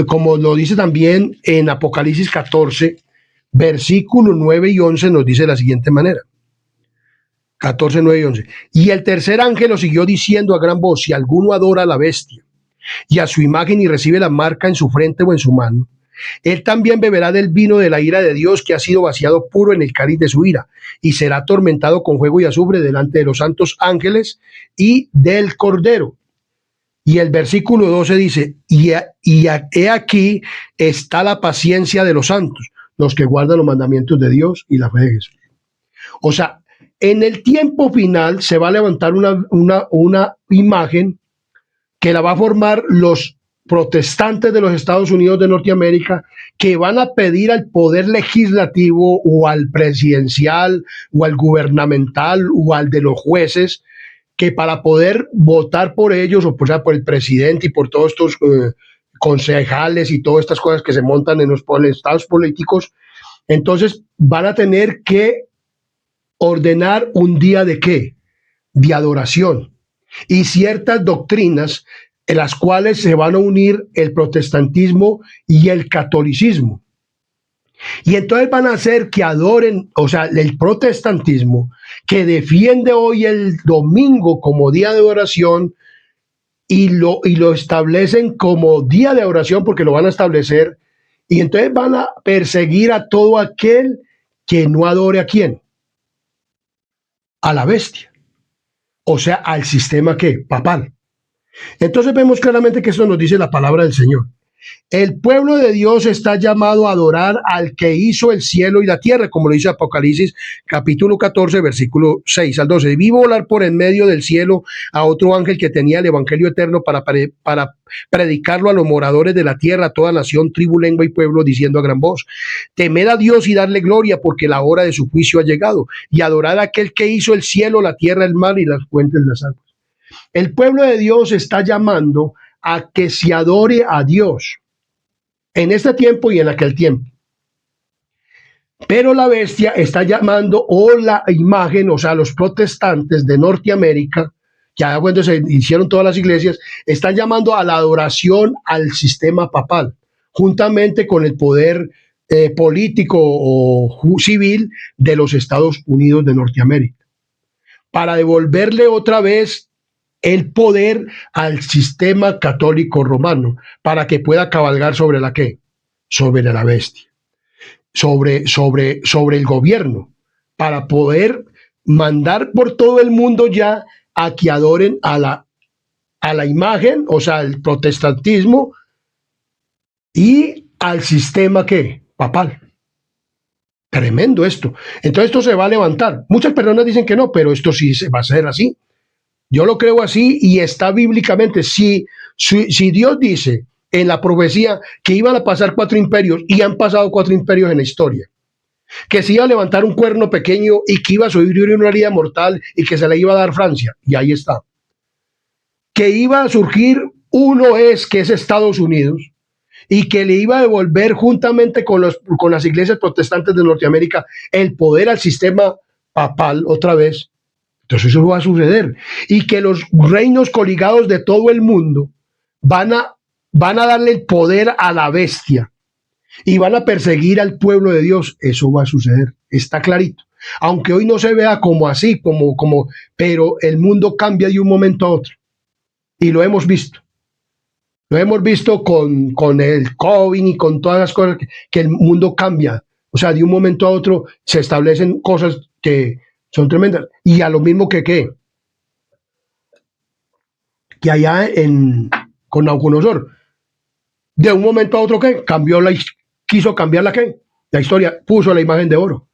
como lo dice también en Apocalipsis 14, versículos 9 y 11, nos dice de la siguiente manera. 14, 9 y 11. Y el tercer ángel lo siguió diciendo a gran voz, si alguno adora a la bestia y a su imagen y recibe la marca en su frente o en su mano, él también beberá del vino de la ira de Dios que ha sido vaciado puro en el cáliz de su ira, y será atormentado con fuego y azufre delante de los santos ángeles y del Cordero. Y el versículo 12 dice, he aquí está la paciencia de los santos, los que guardan los mandamientos de Dios y la fe de Jesús. O sea, en el tiempo final se va a levantar una imagen que la va a formar los protestantes de los Estados Unidos de Norteamérica, que van a pedir al poder legislativo o al presidencial o al gubernamental o al de los jueces, que para poder votar por ellos o por el presidente y por todos estos concejales y todas estas cosas que se montan en los estados políticos, entonces van a tener que ordenar un día de qué? De adoración. Y ciertas doctrinas en las cuales se van a unir el protestantismo y el catolicismo. Y entonces van a hacer que adoren, o sea, el protestantismo, que defiende hoy el domingo como día de oración, y lo establecen como día de oración porque lo van a establecer, y entonces van a perseguir a todo aquel que no adore a quién, a la bestia. o sea, al sistema ¿qué? Papal. Entonces vemos claramente que eso nos dice la palabra del Señor. El pueblo de Dios está llamado a adorar al que hizo el cielo y la tierra, como lo dice Apocalipsis capítulo 14, versículo 6 al 12. Vi volar por en medio del cielo a otro ángel que tenía el evangelio eterno para predicarlo a los moradores de la tierra, a toda nación, tribu, lengua y pueblo, diciendo a gran voz: temed a Dios y darle gloria, porque la hora de su juicio ha llegado, y adorad a aquel que hizo el cielo, la tierra, el mar y las fuentes de las aguas. El pueblo de Dios está llamando a que se adore a Dios en este tiempo y en aquel tiempo. Pero la bestia está llamando, o la imagen, o sea, los protestantes de Norteamérica, que cuando se hicieron todas las iglesias, están llamando a la adoración al sistema papal, juntamente con el poder político o civil de los Estados Unidos de Norteamérica, para devolverle otra vez el poder al sistema católico romano, para que pueda cabalgar sobre la ¿qué? Sobre la bestia, sobre el gobierno, para poder mandar por todo el mundo ya a que adoren a la imagen, o sea, el protestantismo y al sistema ¿qué? Papal. Tremendo esto. Entonces esto se va a levantar. Muchas personas dicen que no, pero esto sí se va a hacer así. Yo lo creo así y está bíblicamente. Si Dios dice en la profecía que iban a pasar 4 imperios y han pasado 4 imperios en la historia, que se iba a levantar un cuerno pequeño y que iba a subir una herida mortal y que se le iba a dar Francia, y ahí está. Que iba a surgir uno que es Estados Unidos, y que le iba a devolver juntamente con las iglesias protestantes de Norteamérica el poder al sistema papal otra vez. Entonces eso va a suceder. Y que los reinos coligados de todo el mundo van a darle el poder a la bestia y van a perseguir al pueblo de Dios. Eso va a suceder, está clarito. Aunque hoy no se vea como así, pero el mundo cambia de un momento a otro. Y lo hemos visto. Lo hemos visto con el COVID y con todas las cosas que el mundo cambia. O sea, de un momento a otro se establecen cosas que son tremendas. Y a lo mismo que allá con Nabucodonosor. De un momento a otro quiso cambiar la historia, puso la imagen de oro.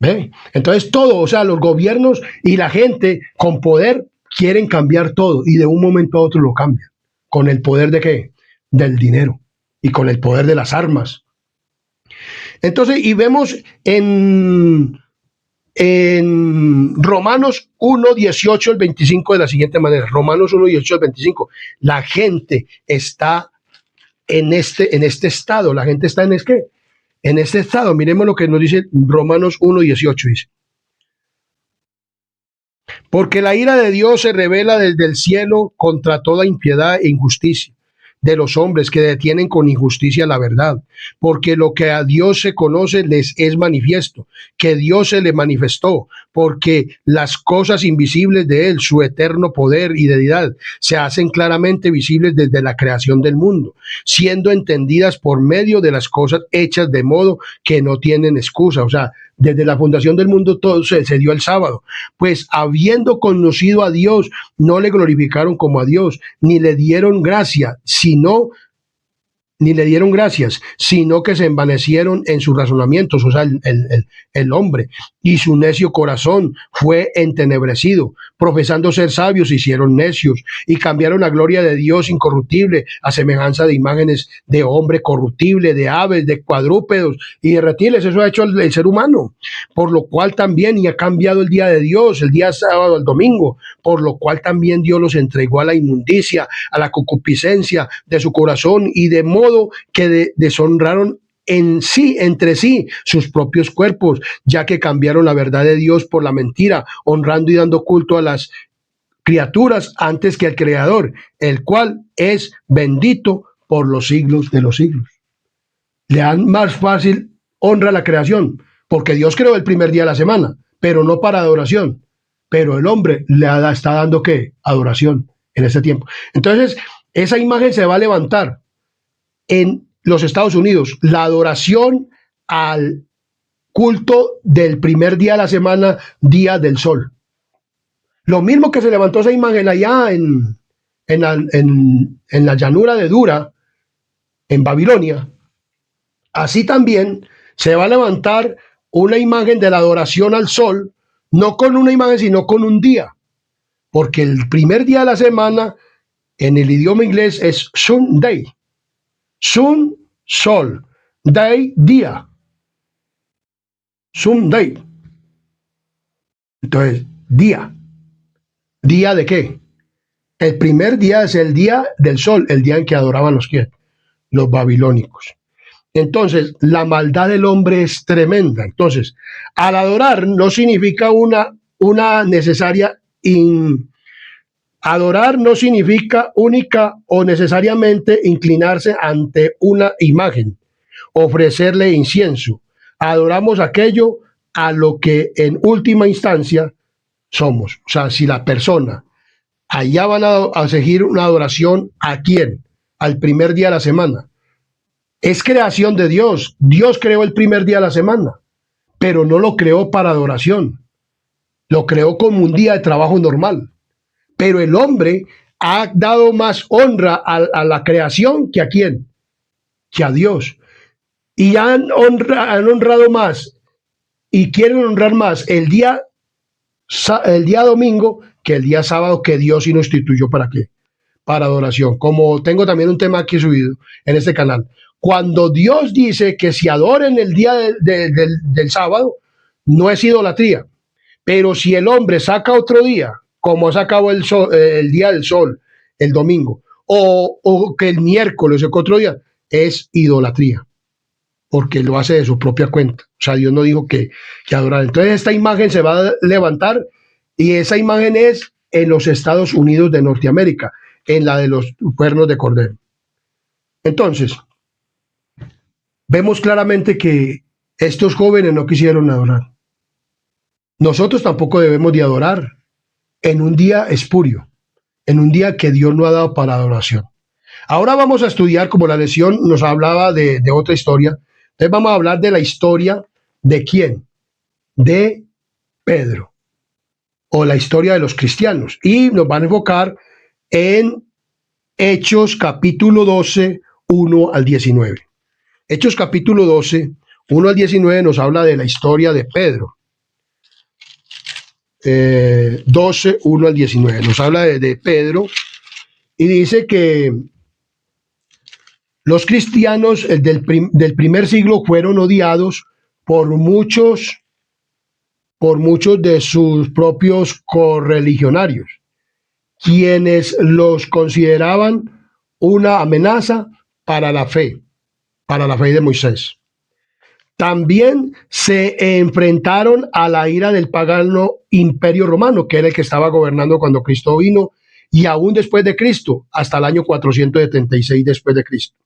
¿Ve? Entonces todo, o sea, los gobiernos y la gente con poder quieren cambiar todo y de un momento a otro lo cambian. ¿Con el poder de qué? Del dinero y con el poder de las armas. Entonces, y vemos en Romanos 1, 18 al 25 de la siguiente manera. Romanos 1, 18 al 25. La gente está en este estado. La gente está en este estado. Miremos lo que nos dice Romanos 1, 18. Dice: porque la ira de Dios se revela desde el cielo contra toda impiedad e injusticia de los hombres que detienen con injusticia la verdad, porque lo que a Dios se conoce les es manifiesto, que Dios se le manifestó, porque las cosas invisibles de Él, su eterno poder y deidad, se hacen claramente visibles desde la creación del mundo, siendo entendidas por medio de las cosas hechas de modo que no tienen excusa. O sea, desde la fundación del mundo todo se dio el sábado. Pues habiendo conocido a Dios, no le glorificaron como a Dios, ni le dieron gracias, sino que se envanecieron en sus razonamientos, o sea, el hombre, y su necio corazón fue entenebrecido. Profesando ser sabios, se hicieron necios, y cambiaron la gloria de Dios incorruptible a semejanza de imágenes de hombre corruptible, de aves, de cuadrúpedos y de reptiles. Eso ha hecho el ser humano. Por lo cual también, y ha cambiado el día de Dios, el día sábado al domingo, por lo cual también Dios los entregó a la inmundicia, a la concupiscencia de su corazón, y de modo que deshonraron entre sí sus propios cuerpos, ya que cambiaron la verdad de Dios por la mentira, honrando y dando culto a las criaturas antes que al Creador, el cual es bendito por los siglos de los siglos. Le dan más fácil honra a la creación, porque Dios creó el primer día de la semana, pero no para adoración. Pero el hombre está dando ¿qué? Adoración en este tiempo. Entonces, esa imagen se va a levantar en los Estados Unidos, la adoración al culto del primer día de la semana, día del sol. Lo mismo que se levantó esa imagen allá en la llanura de Dura, en Babilonia, así también se va a levantar una imagen de la adoración al sol, no con una imagen, sino con un día, porque el primer día de la semana en el idioma inglés es Sunday. Sun, sol, day, día. Sunday. Entonces, día. ¿Día de qué? El primer día es el día del sol, el día en que adoraban los babilónicos. Entonces, la maldad del hombre es tremenda. Entonces, al adorar no significa una necesaria adorar no significa única o necesariamente inclinarse ante una imagen, ofrecerle incienso. Adoramos aquello a lo que en última instancia somos. O sea, si la persona, allá van a seguir una adoración, ¿a quién? Al primer día de la semana. Es creación de Dios. Dios creó el primer día de la semana, pero no lo creó para adoración. Lo creó como un día de trabajo normal. Pero el hombre ha dado más honra a la creación que a quién, que a Dios. Y han honrado más y quieren honrar más el día domingo que el día sábado que Dios sí nos instituyó para qué, para adoración. Como tengo también un tema aquí subido en este canal. Cuando Dios dice que se adoren el día del sábado, no es idolatría. Pero si el hombre saca otro día, como ha sacado el día del sol, el domingo, o que el miércoles o que otro día, es idolatría, porque lo hace de su propia cuenta. O sea, Dios no dijo que adorar. Entonces esta imagen se va a levantar y esa imagen es en los Estados Unidos de Norteamérica, en la de los cuernos de cordero. Entonces, vemos claramente que estos jóvenes no quisieron adorar. Nosotros tampoco debemos de adorar en un día espurio, en un día que Dios no ha dado para adoración. Ahora vamos a estudiar, como la lección nos hablaba de otra historia, entonces vamos a hablar de la historia de quién, de Pedro, o la historia de los cristianos, y nos van a enfocar en Hechos capítulo 12, 1 al 19. Hechos capítulo 12, 1 al 19 nos habla de la historia de Pedro. 12, 1 al 19. Nos habla de Pedro y dice que los cristianos del primer siglo fueron odiados por muchos de sus propios correligionarios, quienes los consideraban una amenaza para la fe de Moisés. También se enfrentaron a la ira del pagano imperio romano, que era el que estaba gobernando cuando Cristo vino, y aún después de Cristo, hasta el año 476 después de Cristo.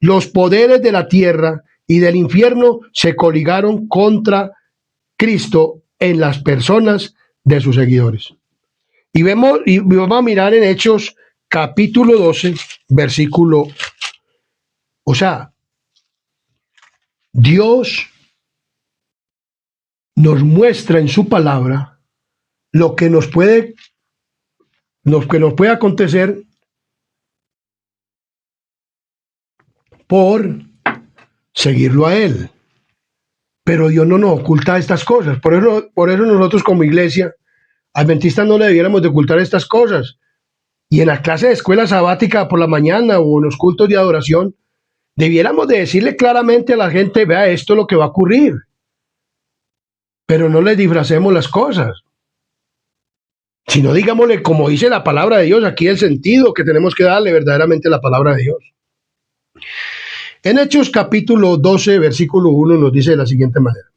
Los poderes de la tierra y del infierno se coligaron contra Cristo en las personas de sus seguidores. Y vamos a mirar en Hechos capítulo 12, versículo, o sea, Dios nos muestra en su palabra lo que nos puede acontecer por seguirlo a Él. Pero Dios no nos oculta estas cosas. Por eso nosotros como iglesia adventistas no le debiéramos de ocultar estas cosas. Y en la clase de escuela sabática por la mañana o en los cultos de adoración, debiéramos de decirle claramente a la gente, vea, esto es lo que va a ocurrir. Pero no les disfracemos las cosas. Sino digámosle, como dice la palabra de Dios, aquí el sentido que tenemos que darle verdaderamente la palabra de Dios. En Hechos capítulo 12, versículo 1 nos dice de la siguiente manera.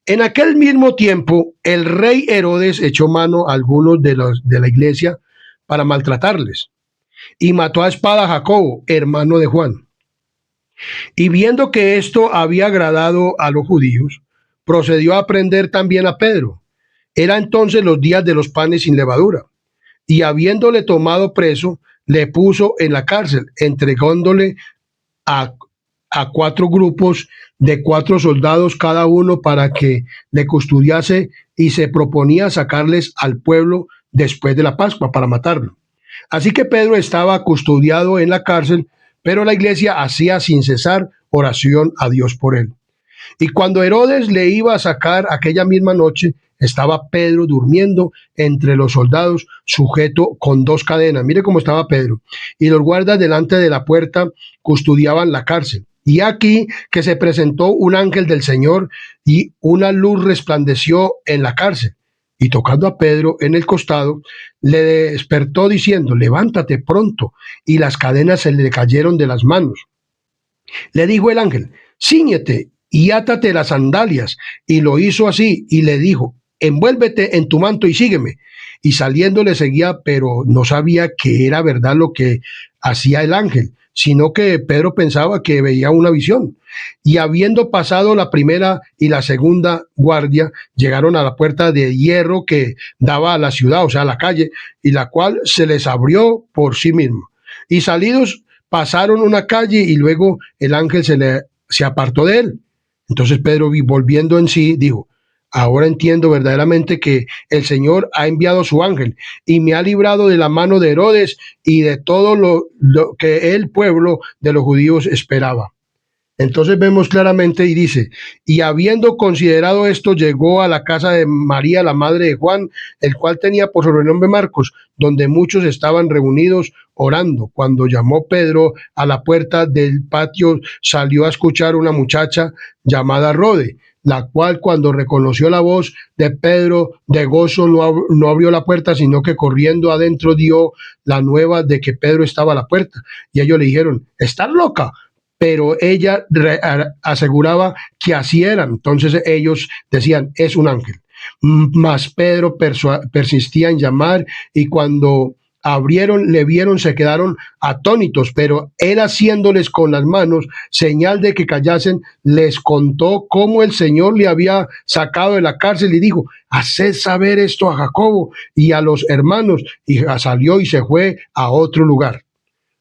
En aquel mismo tiempo, el rey Herodes echó mano a algunos de la iglesia para maltratarles y mató a espada a Jacobo, hermano de Juan. Y viendo que esto había agradado a los judíos, procedió a prender también a Pedro. Era entonces los días de los panes sin levadura. Y habiéndole tomado preso, le puso en la cárcel, entregándole a 4 grupos de 4 soldados cada uno para que le custodiase y se proponía sacarles al pueblo después de la Pascua para matarlo. Así que Pedro estaba custodiado en la cárcel, pero la iglesia hacía sin cesar oración a Dios por él. Y cuando Herodes le iba a sacar aquella misma noche, estaba Pedro durmiendo entre los soldados, sujeto con dos cadenas. Mire cómo estaba Pedro. Y los guardas delante de la puerta custodiaban la cárcel. Y aquí que se presentó un ángel del Señor y una luz resplandeció en la cárcel. Y tocando a Pedro en el costado, le despertó diciendo, levántate pronto. Y las cadenas se le cayeron de las manos. Le dijo el ángel, cíñete y átate las sandalias. Y lo hizo así y le dijo, envuélvete en tu manto y sígueme. Y saliendo le seguía, pero no sabía que era verdad lo que hacía el ángel, sino que Pedro pensaba que veía una visión. Y habiendo pasado la primera y la segunda guardia, llegaron a la puerta de hierro que daba a la ciudad, o sea, a la calle, y la cual se les abrió por sí mismo. Y salidos pasaron una calle y luego el ángel se apartó de él. Entonces Pedro, volviendo en sí, dijo, ahora entiendo verdaderamente que el Señor ha enviado su ángel y me ha librado de la mano de Herodes y de todo lo que el pueblo de los judíos esperaba. Entonces vemos claramente y dice, y habiendo considerado esto, llegó a la casa de María, la madre de Juan, el cual tenía por sobrenombre Marcos, donde muchos estaban reunidos orando. Cuando llamó Pedro a la puerta del patio, salió a escuchar una muchacha llamada Rode, la cual cuando reconoció la voz de Pedro de gozo no abrió la puerta, sino que corriendo adentro dio la nueva de que Pedro estaba a la puerta. Y ellos le dijeron, ¿estás loca? Pero ella aseguraba que así eran. Entonces ellos decían, es un ángel. Mas Pedro persistía en llamar y cuando abrieron, le vieron, se quedaron atónitos, pero él haciéndoles con las manos señal de que callasen, les contó cómo el Señor le había sacado de la cárcel y dijo, haced saber esto a Jacobo y a los hermanos, y salió y se fue a otro lugar.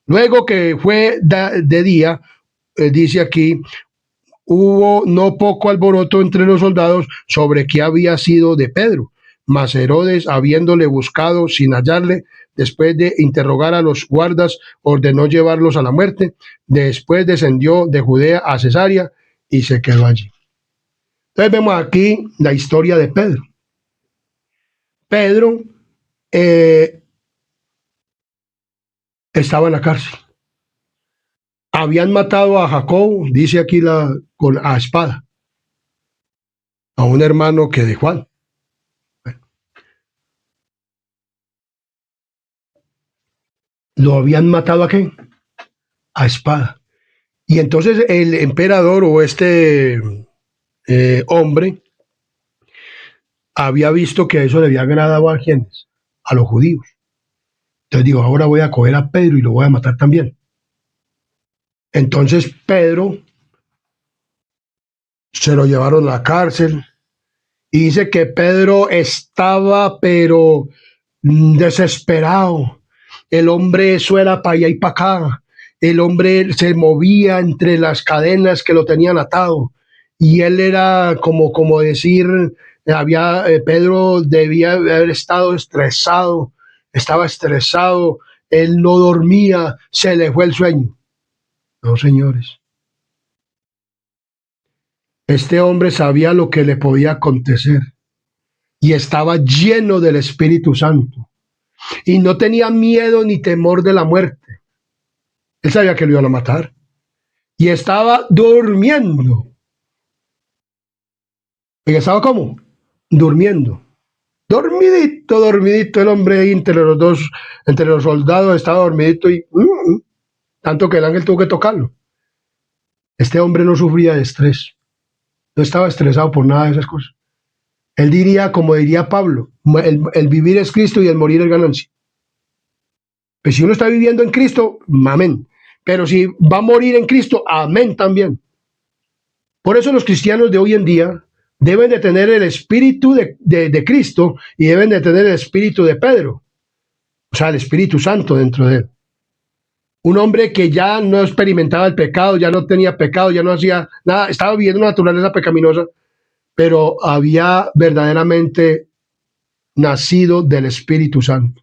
Luego que fue de día, dice aquí, hubo no poco alboroto entre los soldados sobre qué había sido de Pedro. Mas Herodes, habiéndole buscado sin hallarle, después de interrogar a los guardas, ordenó llevarlos a la muerte. Después descendió de Judea a Cesarea y se quedó allí. Entonces vemos aquí la historia de Pedro. Pedro estaba en la cárcel. Habían matado a Jacob, dice aquí a espada, a un hermano que de Juan. ¿Lo habían matado a qué? A espada. Y entonces el emperador o este hombre había visto que eso le había agradado a quienes, a los judíos. Entonces digo, ahora voy a coger a Pedro y lo voy a matar también. Entonces Pedro se lo llevaron a la cárcel y dice que Pedro estaba pero desesperado. El hombre eso era para allá y para acá. El hombre se movía entre las cadenas que lo tenían atado. Y él era como decir, Pedro debía haber estado estresado, estaba estresado, él no dormía, se le fue el sueño. No, señores. Este hombre sabía lo que le podía acontecer y estaba lleno del Espíritu Santo y no tenía miedo ni temor de la muerte. Él sabía que lo iban a matar y estaba durmiendo. ¿Y estaba cómo? Durmiendo. Dormidito el hombre ahí entre los dos, entre los soldados estaba dormidito y tanto que el ángel tuvo que tocarlo. Este hombre no sufría de estrés, no estaba estresado por nada de esas cosas. Él diría, como diría Pablo, el vivir es Cristo y el morir es ganancia. Pues si uno está viviendo en Cristo, amén. Pero si va a morir en Cristo, amén también. Por eso los cristianos de hoy en día deben de tener el espíritu de Cristo y deben de tener el espíritu de Pedro. O sea, el Espíritu Santo dentro de él. Un hombre que ya no experimentaba el pecado, ya no tenía pecado, ya no hacía nada, estaba viviendo una naturaleza pecaminosa, pero había verdaderamente nacido del Espíritu Santo.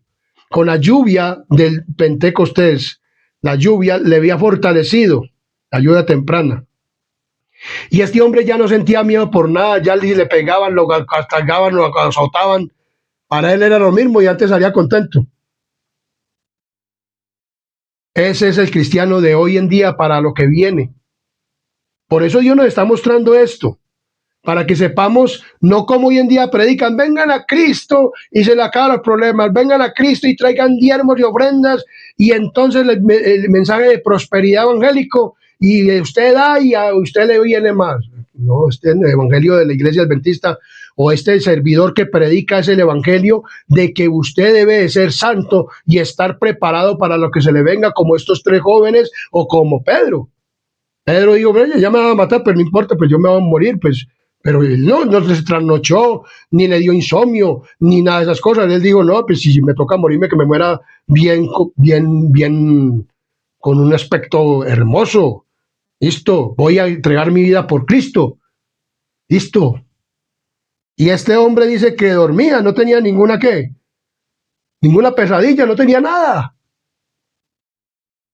Con la lluvia del Pentecostés, la lluvia le había fortalecido, la lluvia temprana. Y este hombre ya no sentía miedo por nada, ya le pegaban, lo castigaban, lo azotaban. Para él era lo mismo y antes salía contento. Ese es el cristiano de hoy en día para lo que viene. Por eso Dios nos está mostrando esto, para que sepamos, no como hoy en día predican, vengan a Cristo y se le acaban los problemas, vengan a Cristo y traigan diezmos y ofrendas, y entonces el mensaje de prosperidad evangélico, y usted da y a usted le viene más. No, este es el evangelio de la iglesia adventista, o este servidor que predica es el evangelio de que usted debe de ser santo y estar preparado para lo que se le venga, como estos tres jóvenes o como Pedro. Pedro dijo, ya me van a matar, pero no importa, pues yo me voy a morir, pues. Pero él no se trasnochó, ni le dio insomnio, ni nada de esas cosas. Él dijo, no, pues si me toca morirme, que me muera bien, bien, con un aspecto hermoso. Listo, voy a entregar mi vida por Cristo. Listo. Y este hombre dice que dormía, no tenía ninguna pesadilla, no tenía nada.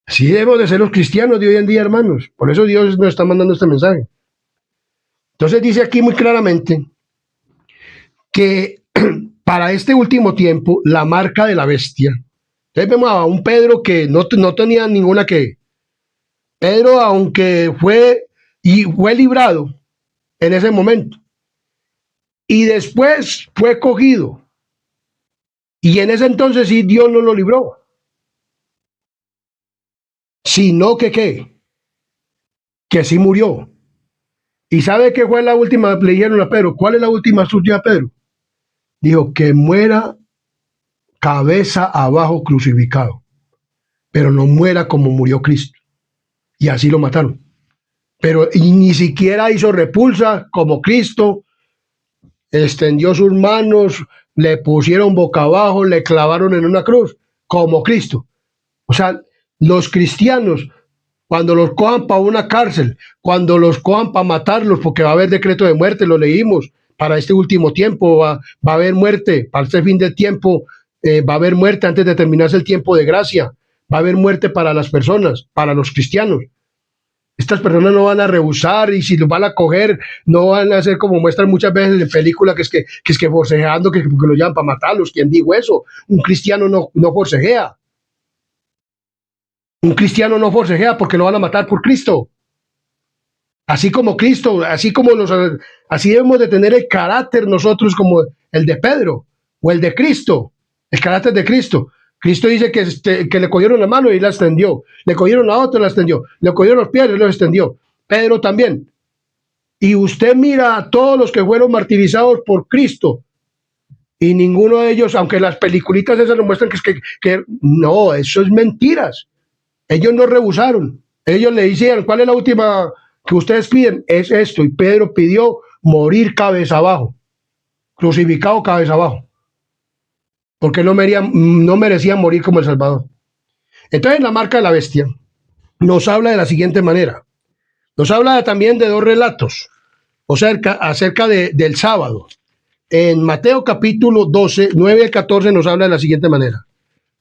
Así debemos de ser los cristianos de hoy en día, hermanos. Por eso Dios nos está mandando este mensaje. Entonces dice aquí muy claramente que para este último tiempo, la marca de la bestia. Entonces vemos a un Pedro que no tenía ninguna que. Pedro, aunque fue librado en ese momento, y después fue cogido, y en ese entonces sí Dios no lo libró, sino que sí murió. ¿Y sabe qué fue la última? Le dijeron a Pedro, ¿cuál es la última suya a Pedro? Dijo, que muera cabeza abajo crucificado, pero no muera como murió Cristo. Y así lo mataron. Pero ni siquiera hizo repulsa como Cristo, extendió sus manos, le pusieron boca abajo, le clavaron en una cruz, como Cristo. O sea, los cristianos, cuando los cojan para una cárcel, cuando los cojan para matarlos, porque va a haber decreto de muerte, lo leímos, para este último tiempo va a haber muerte, para este fin del tiempo va a haber muerte antes de terminarse el tiempo de gracia, va a haber muerte para las personas, para los cristianos. Estas personas no van a rehusar, y si los van a coger, no van a hacer como muestran muchas veces en películas, que es que forcejeando, que lo llaman para matarlos. ¿Quién dijo eso? Un cristiano no forcejea. Un cristiano no forcejea porque lo van a matar por Cristo. Así como Cristo, así debemos de tener el carácter nosotros como el de Pedro o el de Cristo, el carácter de Cristo. Cristo dice que le cogieron la mano y la extendió, le cogieron la otra y la extendió, le cogieron los pies y los extendió. Pedro también. Y usted mira a todos los que fueron martirizados por Cristo, y ninguno de ellos, aunque las peliculitas esas nos muestran que no, eso es mentiras. Ellos no rehusaron. Ellos le decían, ¿cuál es la última que ustedes piden? Es esto. Y Pedro pidió morir cabeza abajo, crucificado cabeza abajo, porque no merecía morir como el Salvador. Entonces, la marca de la bestia nos habla de la siguiente manera. Nos habla también de dos relatos acerca del sábado. En Mateo capítulo 12, 9 al 14 nos habla de la siguiente manera.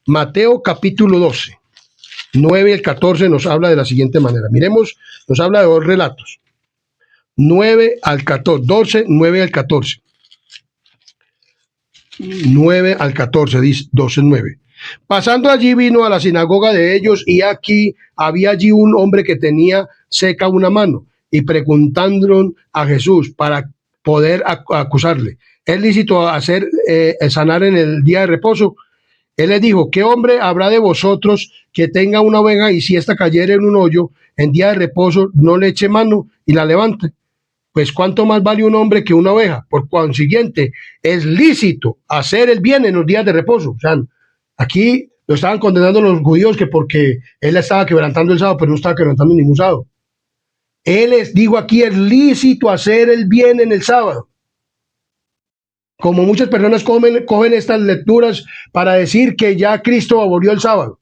Mateo capítulo 12, 9 al 14 nos habla de la siguiente manera. Miremos, nos habla de dos relatos. 9 al 14, 12, 9 al 14. 9 al 14, dice 12, 9. Pasando allí vino a la sinagoga de ellos, y aquí había allí un hombre que tenía seca una mano, y preguntaron a Jesús para poder acusarle: ¿es lícito sanar en el día de reposo? Él les dijo: ¿qué hombre habrá de vosotros que tenga una oveja, y si ésta cayere en un hoyo en día de reposo, no le eche mano y la levante? Pues cuánto más vale un hombre que una oveja. Por consiguiente, es lícito hacer el bien en los días de reposo. O sea, aquí lo estaban condenando los judíos, que porque él estaba quebrantando el sábado, pero no estaba quebrantando ningún sábado. Él les dijo aquí: es lícito hacer el bien en el sábado. Como muchas personas cogen estas lecturas para decir que ya Cristo abolió el sábado.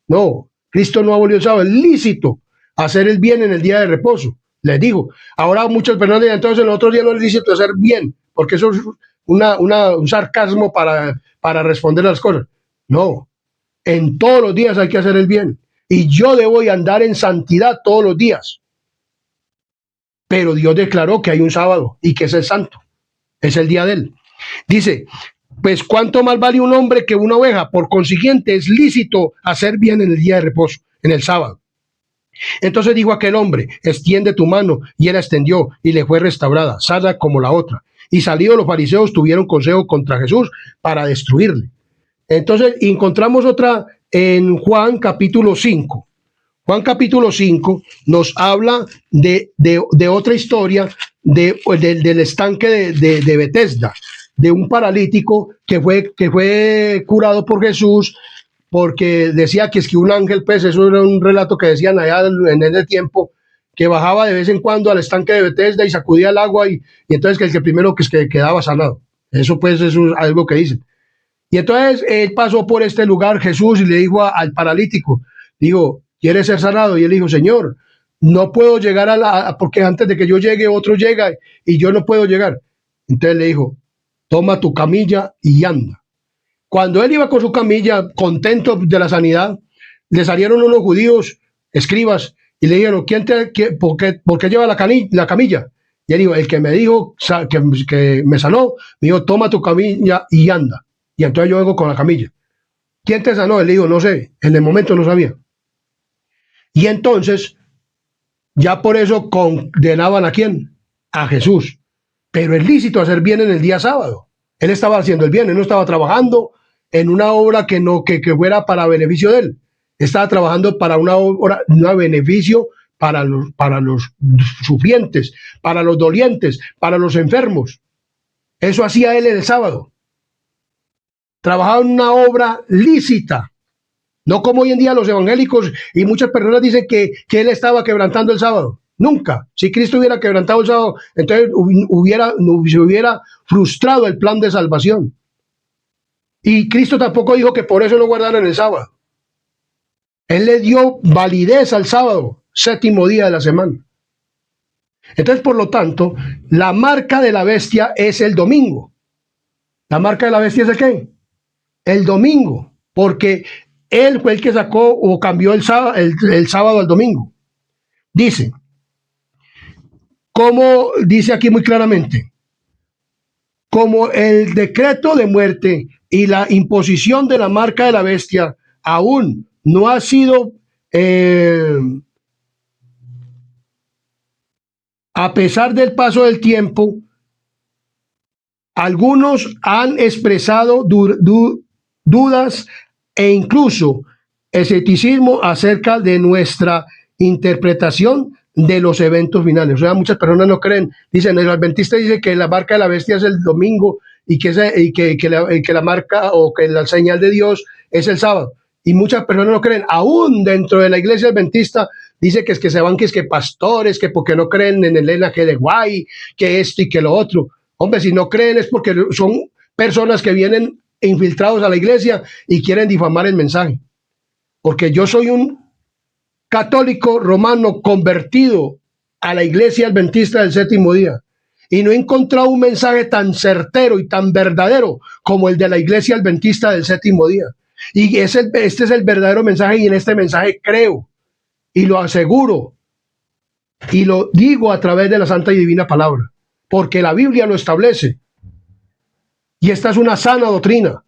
No, Cristo no abolió el sábado. Es lícito hacer el bien en el día de reposo. Les digo, ahora muchas personas dicen, entonces en otros días no les dice hacer bien, porque eso es un sarcasmo para responder las cosas. No, en todos los días hay que hacer el bien. Y yo debo andar en santidad todos los días. Pero Dios declaró que hay un sábado y que es el santo. Es el día de él. Dice, pues cuánto más vale un hombre que una oveja. Por consiguiente, es lícito hacer bien en el día de reposo, en el sábado. Entonces dijo aquel hombre, extiende tu mano, y él la extendió, y le fue restaurada, sana como la otra. Y salidos los fariseos tuvieron consejo contra Jesús para destruirle. Entonces encontramos otra en Juan capítulo 5. Juan capítulo 5 nos habla de otra historia del estanque de Betesda, de un paralítico que fue curado por Jesús, porque decía que es que un ángel, pues eso era un relato que decían allá en ese tiempo, que bajaba de vez en cuando al estanque de Betesda y sacudía el agua y entonces que el que primero que quedaba sanado. Eso pues eso es algo que dicen. Y entonces él pasó por este lugar, Jesús, y le dijo al paralítico, dijo, ¿quieres ser sanado? Y él dijo, Señor, no puedo llegar porque antes de que yo llegue, otro llega y yo no puedo llegar. Entonces le dijo, toma tu camilla y anda. Cuando él iba con su camilla, contento de la sanidad, le salieron unos judíos, escribas, y le dijeron, ¿por qué lleva la camilla? Y él dijo, el que me dijo que me sanó, me dijo, toma tu camilla y anda. Y entonces yo vengo con la camilla. ¿Quién te sanó? Él dijo, no sé, en el momento no sabía. Y entonces, ya por eso condenaban ¿a quién? A Jesús. Pero es lícito hacer bien en el día sábado. Él estaba haciendo el bien, él no estaba trabajando en una obra que fuera para beneficio de él. Estaba trabajando para una obra, un beneficio para los sufrientes, para los dolientes, para los enfermos. Eso hacía él en el sábado. Trabajaba en una obra lícita, no como hoy en día los evangélicos y muchas personas dicen que él estaba quebrantando el sábado. Nunca. Si Cristo hubiera quebrantado el sábado, entonces se hubiera frustrado el plan de salvación. Y Cristo tampoco dijo que por eso no guardaran el sábado. Él le dio validez al sábado, séptimo día de la semana. Entonces, por lo tanto, la marca de la bestia es el domingo. ¿La marca de la bestia es el qué? El domingo, porque él fue el que sacó o cambió el sábado al domingo. Dice, como dice aquí muy claramente, como el decreto de muerte y la imposición de la marca de la bestia aún no ha sido, a pesar del paso del tiempo, algunos han expresado dudas e incluso escepticismo acerca de nuestra interpretación de los eventos finales. O sea, muchas personas no creen, dicen, el adventista dice que la marca de la bestia es el domingo y que la marca o que la señal de Dios es el sábado. Y muchas personas no creen, aún dentro de la iglesia adventista, dice que es que se van, que es que pastores, que porque no creen en el linaje de Guay, que esto y que lo otro. Hombre, si no creen es porque son personas que vienen infiltrados a la iglesia y quieren difamar el mensaje. Porque yo soy un católico romano convertido a la iglesia adventista del séptimo día y no he encontrado un mensaje tan certero y tan verdadero como el de la iglesia adventista del séptimo día. Y este es el verdadero mensaje y en este mensaje creo y lo aseguro y lo digo a través de la santa y divina palabra, porque la Biblia lo establece. Y esta es una sana doctrina.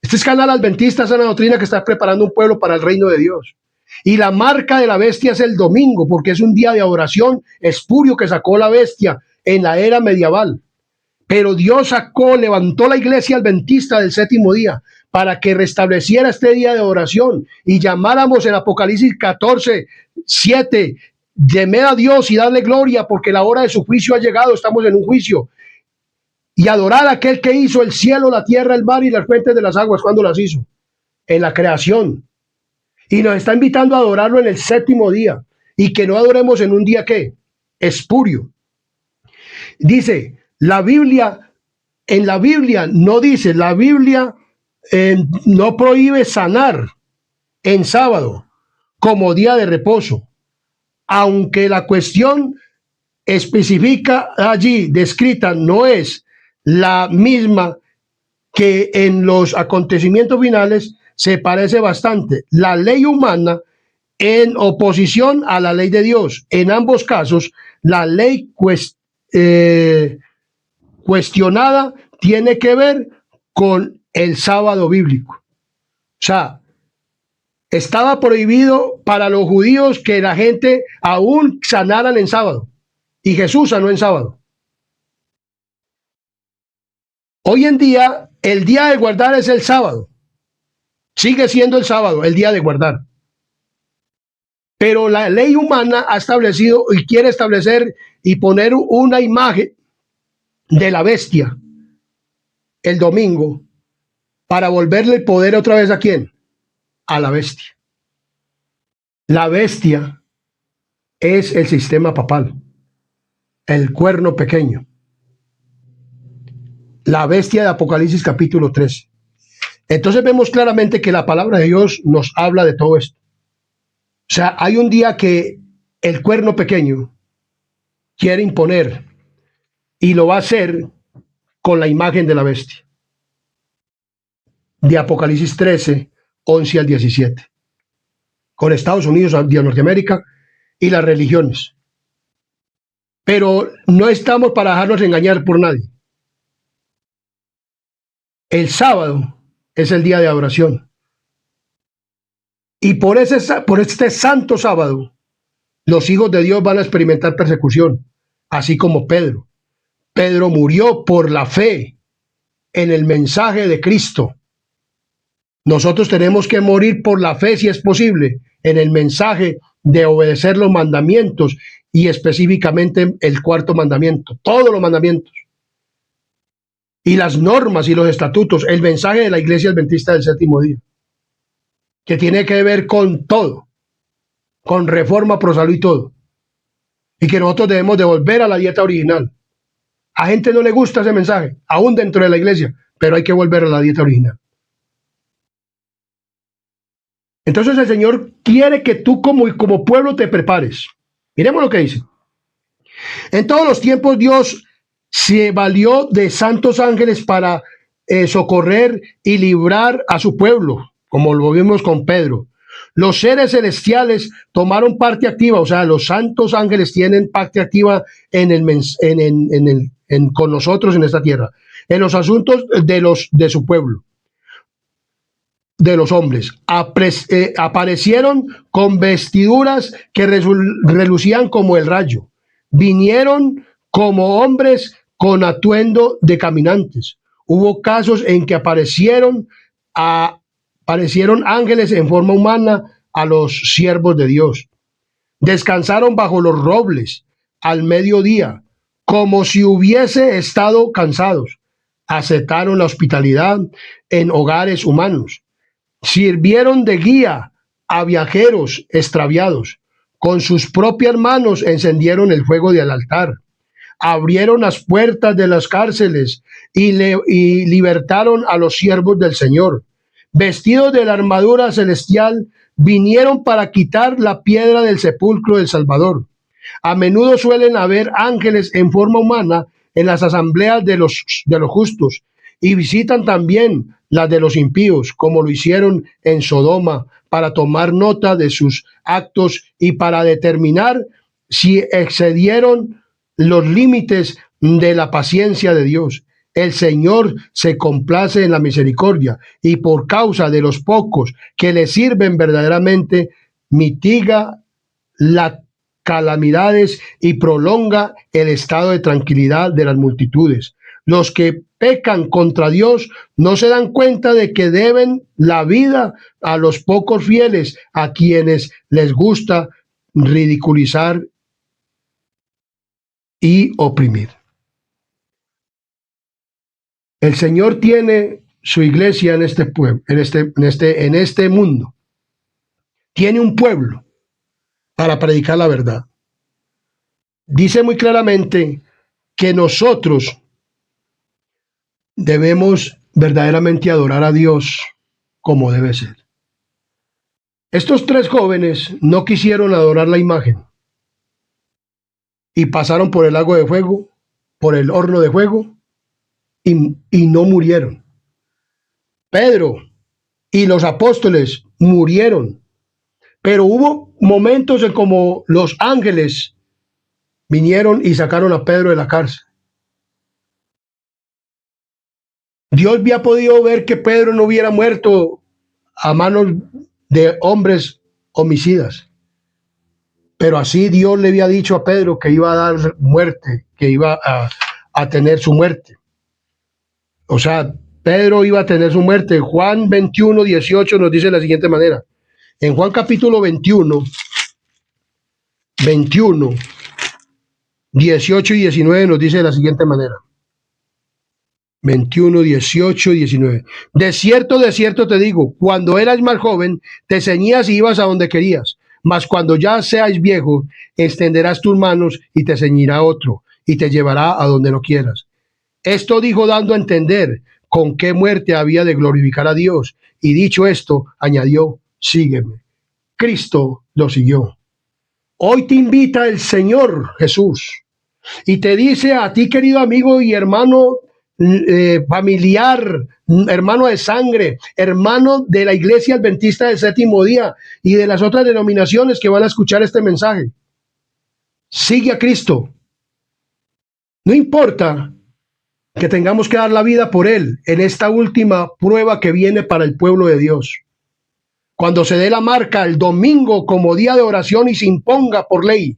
Este es Canal Adventista, sana doctrina que está preparando un pueblo para el reino de Dios. Y la marca de la bestia es el domingo, porque es un día de adoración espurio que sacó la bestia en la era medieval. Pero Dios levantó la iglesia adventista del séptimo día para que restableciera este día de oración y llamáramos en Apocalipsis 14, 7, temed a Dios y darle gloria porque la hora de su juicio ha llegado, estamos en un juicio. Y adorar a aquel que hizo el cielo, la tierra, el mar y las fuentes de las aguas. ¿Cuándo las hizo? En la creación. Y nos está invitando a adorarlo en el séptimo día. Y que no adoremos en un día ¿qué? Espurio. Dice, la Biblia, en la Biblia no dice, la Biblia no prohíbe sanar en sábado como día de reposo. aunque la cuestión específica allí descrita no es la misma que en los acontecimientos finales, se parece bastante la ley humana en oposición a la ley de Dios. En ambos casos, la ley cuestionada tiene que ver con el sábado bíblico. O sea, estaba prohibido para los judíos que la gente aún sanaran en sábado. Y Jesús sanó en sábado. Hoy en día, el día de guardar es el sábado. Sigue siendo el sábado, el día de guardar. Pero la ley humana ha establecido y quiere establecer y poner una imagen de la bestia el domingo para volverle el poder otra vez ¿a quién? A la bestia. La bestia es el sistema papal, el cuerno pequeño. La bestia de Apocalipsis capítulo 13. Entonces vemos claramente que la palabra de Dios nos habla de todo esto. O sea, hay un día que el cuerno pequeño quiere imponer y lo va a hacer con la imagen de la bestia. De Apocalipsis 13, 11 al 17. Con Estados Unidos de Norteamérica y las religiones. Pero no estamos para dejarnos engañar por nadie. El sábado es el día de adoración. Y por este santo sábado, los hijos de Dios van a experimentar persecución, así como Pedro. Pedro murió por la fe en el mensaje de Cristo. Nosotros tenemos que morir por la fe, si es posible, en el mensaje de obedecer los mandamientos y específicamente el cuarto mandamiento, todos los mandamientos y las normas y los estatutos, el mensaje de la Iglesia Adventista del Séptimo Día, que tiene que ver con todo, con Reforma Pro Salud y todo, y que nosotros debemos de volver a la dieta original. A gente no le gusta ese mensaje, aún dentro de la iglesia, pero hay que volver a la dieta original. Entonces el Señor quiere que tú como pueblo te prepares. Miremos lo que dice. En todos los tiempos Dios se valió de santos ángeles para socorrer y librar a su pueblo, como lo vimos con Pedro. Los seres celestiales tomaron parte activa, o sea, los santos ángeles tienen parte activa con nosotros en esta tierra, en los asuntos de su pueblo, de los hombres. Aparecieron con vestiduras que relucían como el rayo. Vinieron como hombres con atuendo de caminantes. Hubo casos en que aparecieron ángeles en forma humana a los siervos de Dios. Descansaron bajo los robles al mediodía, como si hubiese estado cansados. Aceptaron la hospitalidad en hogares humanos. Sirvieron de guía a viajeros extraviados. Con sus propias manos encendieron el fuego del altar. Abrieron las puertas de las cárceles y libertaron a los siervos del Señor. Vestidos de la armadura celestial, vinieron para quitar la piedra del sepulcro del Salvador. A menudo suelen haber ángeles en forma humana en las asambleas de los justos y visitan también las de los impíos, como lo hicieron en Sodoma, para tomar nota de sus actos y para determinar si excedieron los límites de la paciencia de Dios. El Señor se complace en la misericordia y por causa de los pocos que le sirven verdaderamente, mitiga las calamidades y prolonga el estado de tranquilidad de las multitudes. Los que pecan contra Dios no se dan cuenta de que deben la vida a los pocos fieles a quienes les gusta ridiculizar y oprimir. El Señor tiene su iglesia en este pueblo, en este mundo. Tiene un pueblo para predicar la verdad. Dice muy claramente que nosotros debemos verdaderamente adorar a Dios como debe ser. Estos tres jóvenes no quisieron adorar la imagen. y pasaron por el lago de fuego, por el horno de fuego, y no murieron. Pedro y los apóstoles murieron, pero hubo momentos en como los ángeles vinieron y sacaron a Pedro de la cárcel. Dios había podido ver que Pedro no hubiera muerto a manos de hombres homicidas, pero así Dios le había dicho a Pedro que iba a dar muerte, que iba a tener su muerte. O sea, Pedro iba a tener su muerte. Juan 21, 18 nos dice de la siguiente manera. En Juan capítulo 21, 18 y 19 nos dice de la siguiente manera. 21, 18 y 19. De cierto te digo, cuando eras más joven, te ceñías y ibas a donde querías. Mas cuando ya seas viejo, extenderás tus manos y te ceñirá otro, y te llevará a donde no quieras. Esto dijo dando a entender con qué muerte había de glorificar a Dios. Y dicho esto, añadió, sígueme. Cristo lo siguió. Hoy te invita el Señor Jesús y te dice a ti, querido amigo y hermano, familiar, hermano de sangre, hermano de la Iglesia Adventista del Séptimo Día y de las otras denominaciones que van a escuchar este mensaje. Sigue a Cristo. No importa que tengamos que dar la vida por Él en esta última prueba que viene para el pueblo de Dios. Cuando se dé la marca el domingo como día de oración y se imponga por ley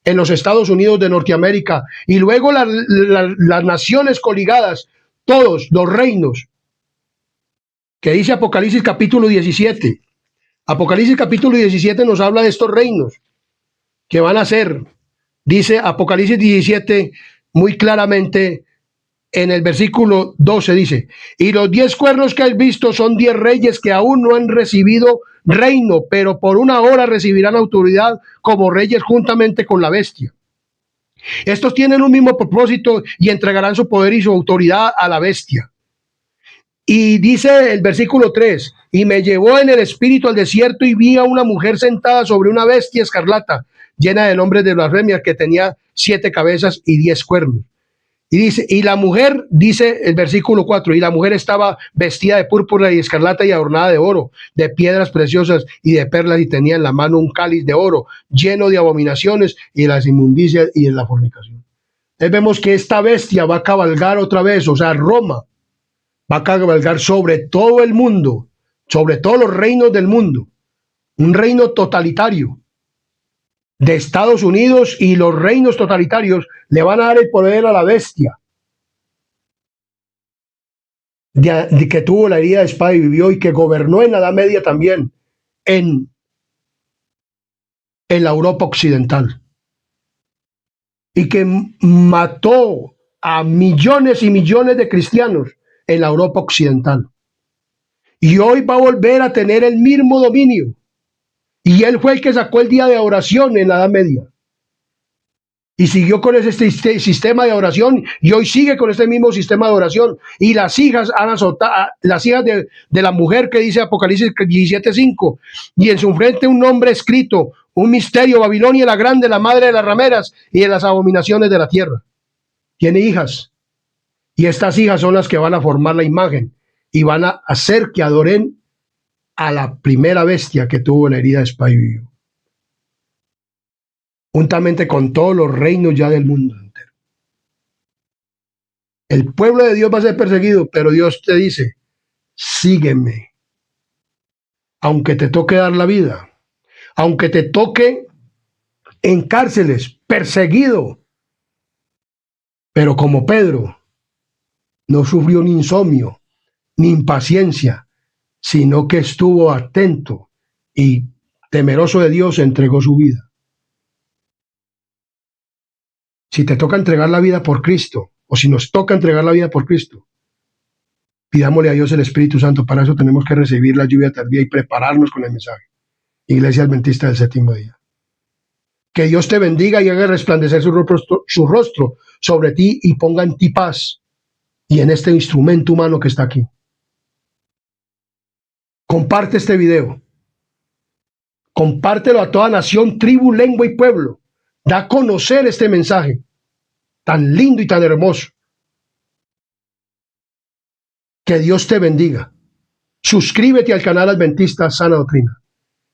en los Estados Unidos de Norteamérica, y luego las naciones coligadas, todos los reinos, que dice Apocalipsis capítulo 17. Apocalipsis capítulo 17 nos habla de estos reinos que van a ser, dice Apocalipsis 17 muy claramente en el versículo 12 dice, y los 10 cuernos que has visto son 10 reyes que aún no han recibido reino, pero por una hora recibirán autoridad como reyes juntamente con la bestia. Estos tienen un mismo propósito y entregarán su poder y su autoridad a la bestia. Y dice el versículo 3, y me llevó en el espíritu al desierto y vi a una mujer sentada sobre una bestia escarlata, llena de nombres de blasfemia, que tenía 7 cabezas y 10 cuernos. Y dice, y la mujer, dice el versículo 4, y la mujer estaba vestida de púrpura y escarlata y adornada de oro, de piedras preciosas y de perlas, y tenía en la mano un cáliz de oro lleno de abominaciones y de las inmundicias y de la fornicación. Entonces vemos que esta bestia va a cabalgar otra vez, o sea, Roma va a cabalgar sobre todo el mundo, sobre todos los reinos del mundo, un reino totalitario de Estados Unidos, y los reinos totalitarios le van a dar el poder a la bestia de que tuvo la herida de espada y vivió, y que gobernó en la Edad Media también en la Europa occidental, y que mató a millones y millones de cristianos en la Europa occidental, y hoy va a volver a tener el mismo dominio. Y él fue el que sacó el día de oración en la Edad Media. Y siguió con ese sistema de oración, y hoy sigue con este mismo sistema de oración. Y las hijas han azotado, las hijas de la mujer que dice Apocalipsis 17:5, y en su frente un nombre escrito, un misterio, Babilonia la grande, la madre de las rameras y de las abominaciones de la tierra. Tiene hijas, y estas hijas son las que van a formar la imagen y van a hacer que adoren a la primera bestia que tuvo la herida de espada y vivió, juntamente con todos los reinos ya del mundo entero. El pueblo de Dios va a ser perseguido, pero Dios te dice, sígueme, aunque te toque dar la vida, aunque te toque en cárceles, perseguido. Pero como Pedro, no sufrió ni insomnio, ni impaciencia, sino que estuvo atento y temeroso de Dios, entregó su vida. Si te toca entregar la vida por Cristo, o si nos toca entregar la vida por Cristo, pidámosle a Dios el Espíritu Santo. Para eso tenemos que recibir la lluvia tardía y prepararnos con el mensaje. Iglesia Adventista del Séptimo Día. Que Dios te bendiga y haga resplandecer su rostro sobre ti y ponga en ti paz, y en este instrumento humano que está aquí. Comparte este video. Compártelo a toda nación, tribu, lengua y pueblo, Da a conocer este mensaje tan lindo y tan hermoso. Que Dios te bendiga. Suscríbete al canal Adventista Sana Doctrina.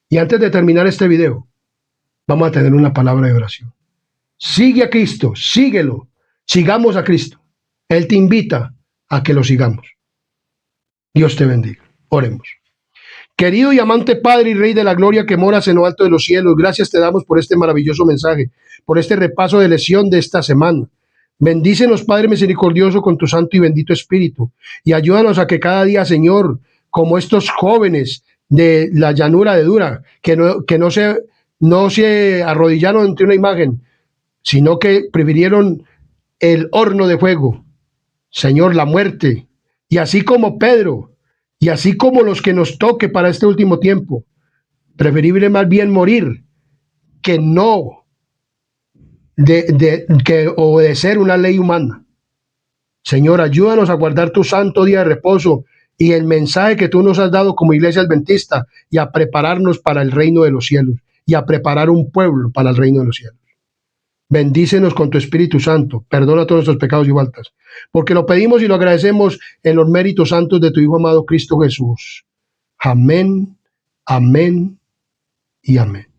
Y antes de terminar este video, vamos a tener una palabra de oración. Sigue a Cristo, síguelo. Sigamos a Cristo. Él te invita a que lo sigamos. Dios te bendiga. Oremos. Querido y amante Padre y Rey de la Gloria que moras en lo alto de los cielos, gracias te damos por este maravilloso mensaje, por este repaso de lección de esta semana. Bendícenos, Padre misericordioso, con tu santo y bendito Espíritu, y ayúdanos a que cada día, Señor, como estos jóvenes de la llanura de Dura, que no se arrodillaron ante una imagen, sino que prefirieron el horno de fuego, Señor, la muerte, y así como Pedro, y así como los que nos toque para este último tiempo, preferible más bien morir que no que obedecer una ley humana. Señor, ayúdanos a guardar tu santo día de reposo y el mensaje que tú nos has dado como iglesia adventista, y a prepararnos para el reino de los cielos, y a preparar un pueblo para el reino de los cielos. Bendícenos con tu Espíritu Santo, perdona todos nuestros pecados y faltas, porque lo pedimos y lo agradecemos en los méritos santos de tu Hijo amado Cristo Jesús. Amén, amén y amén.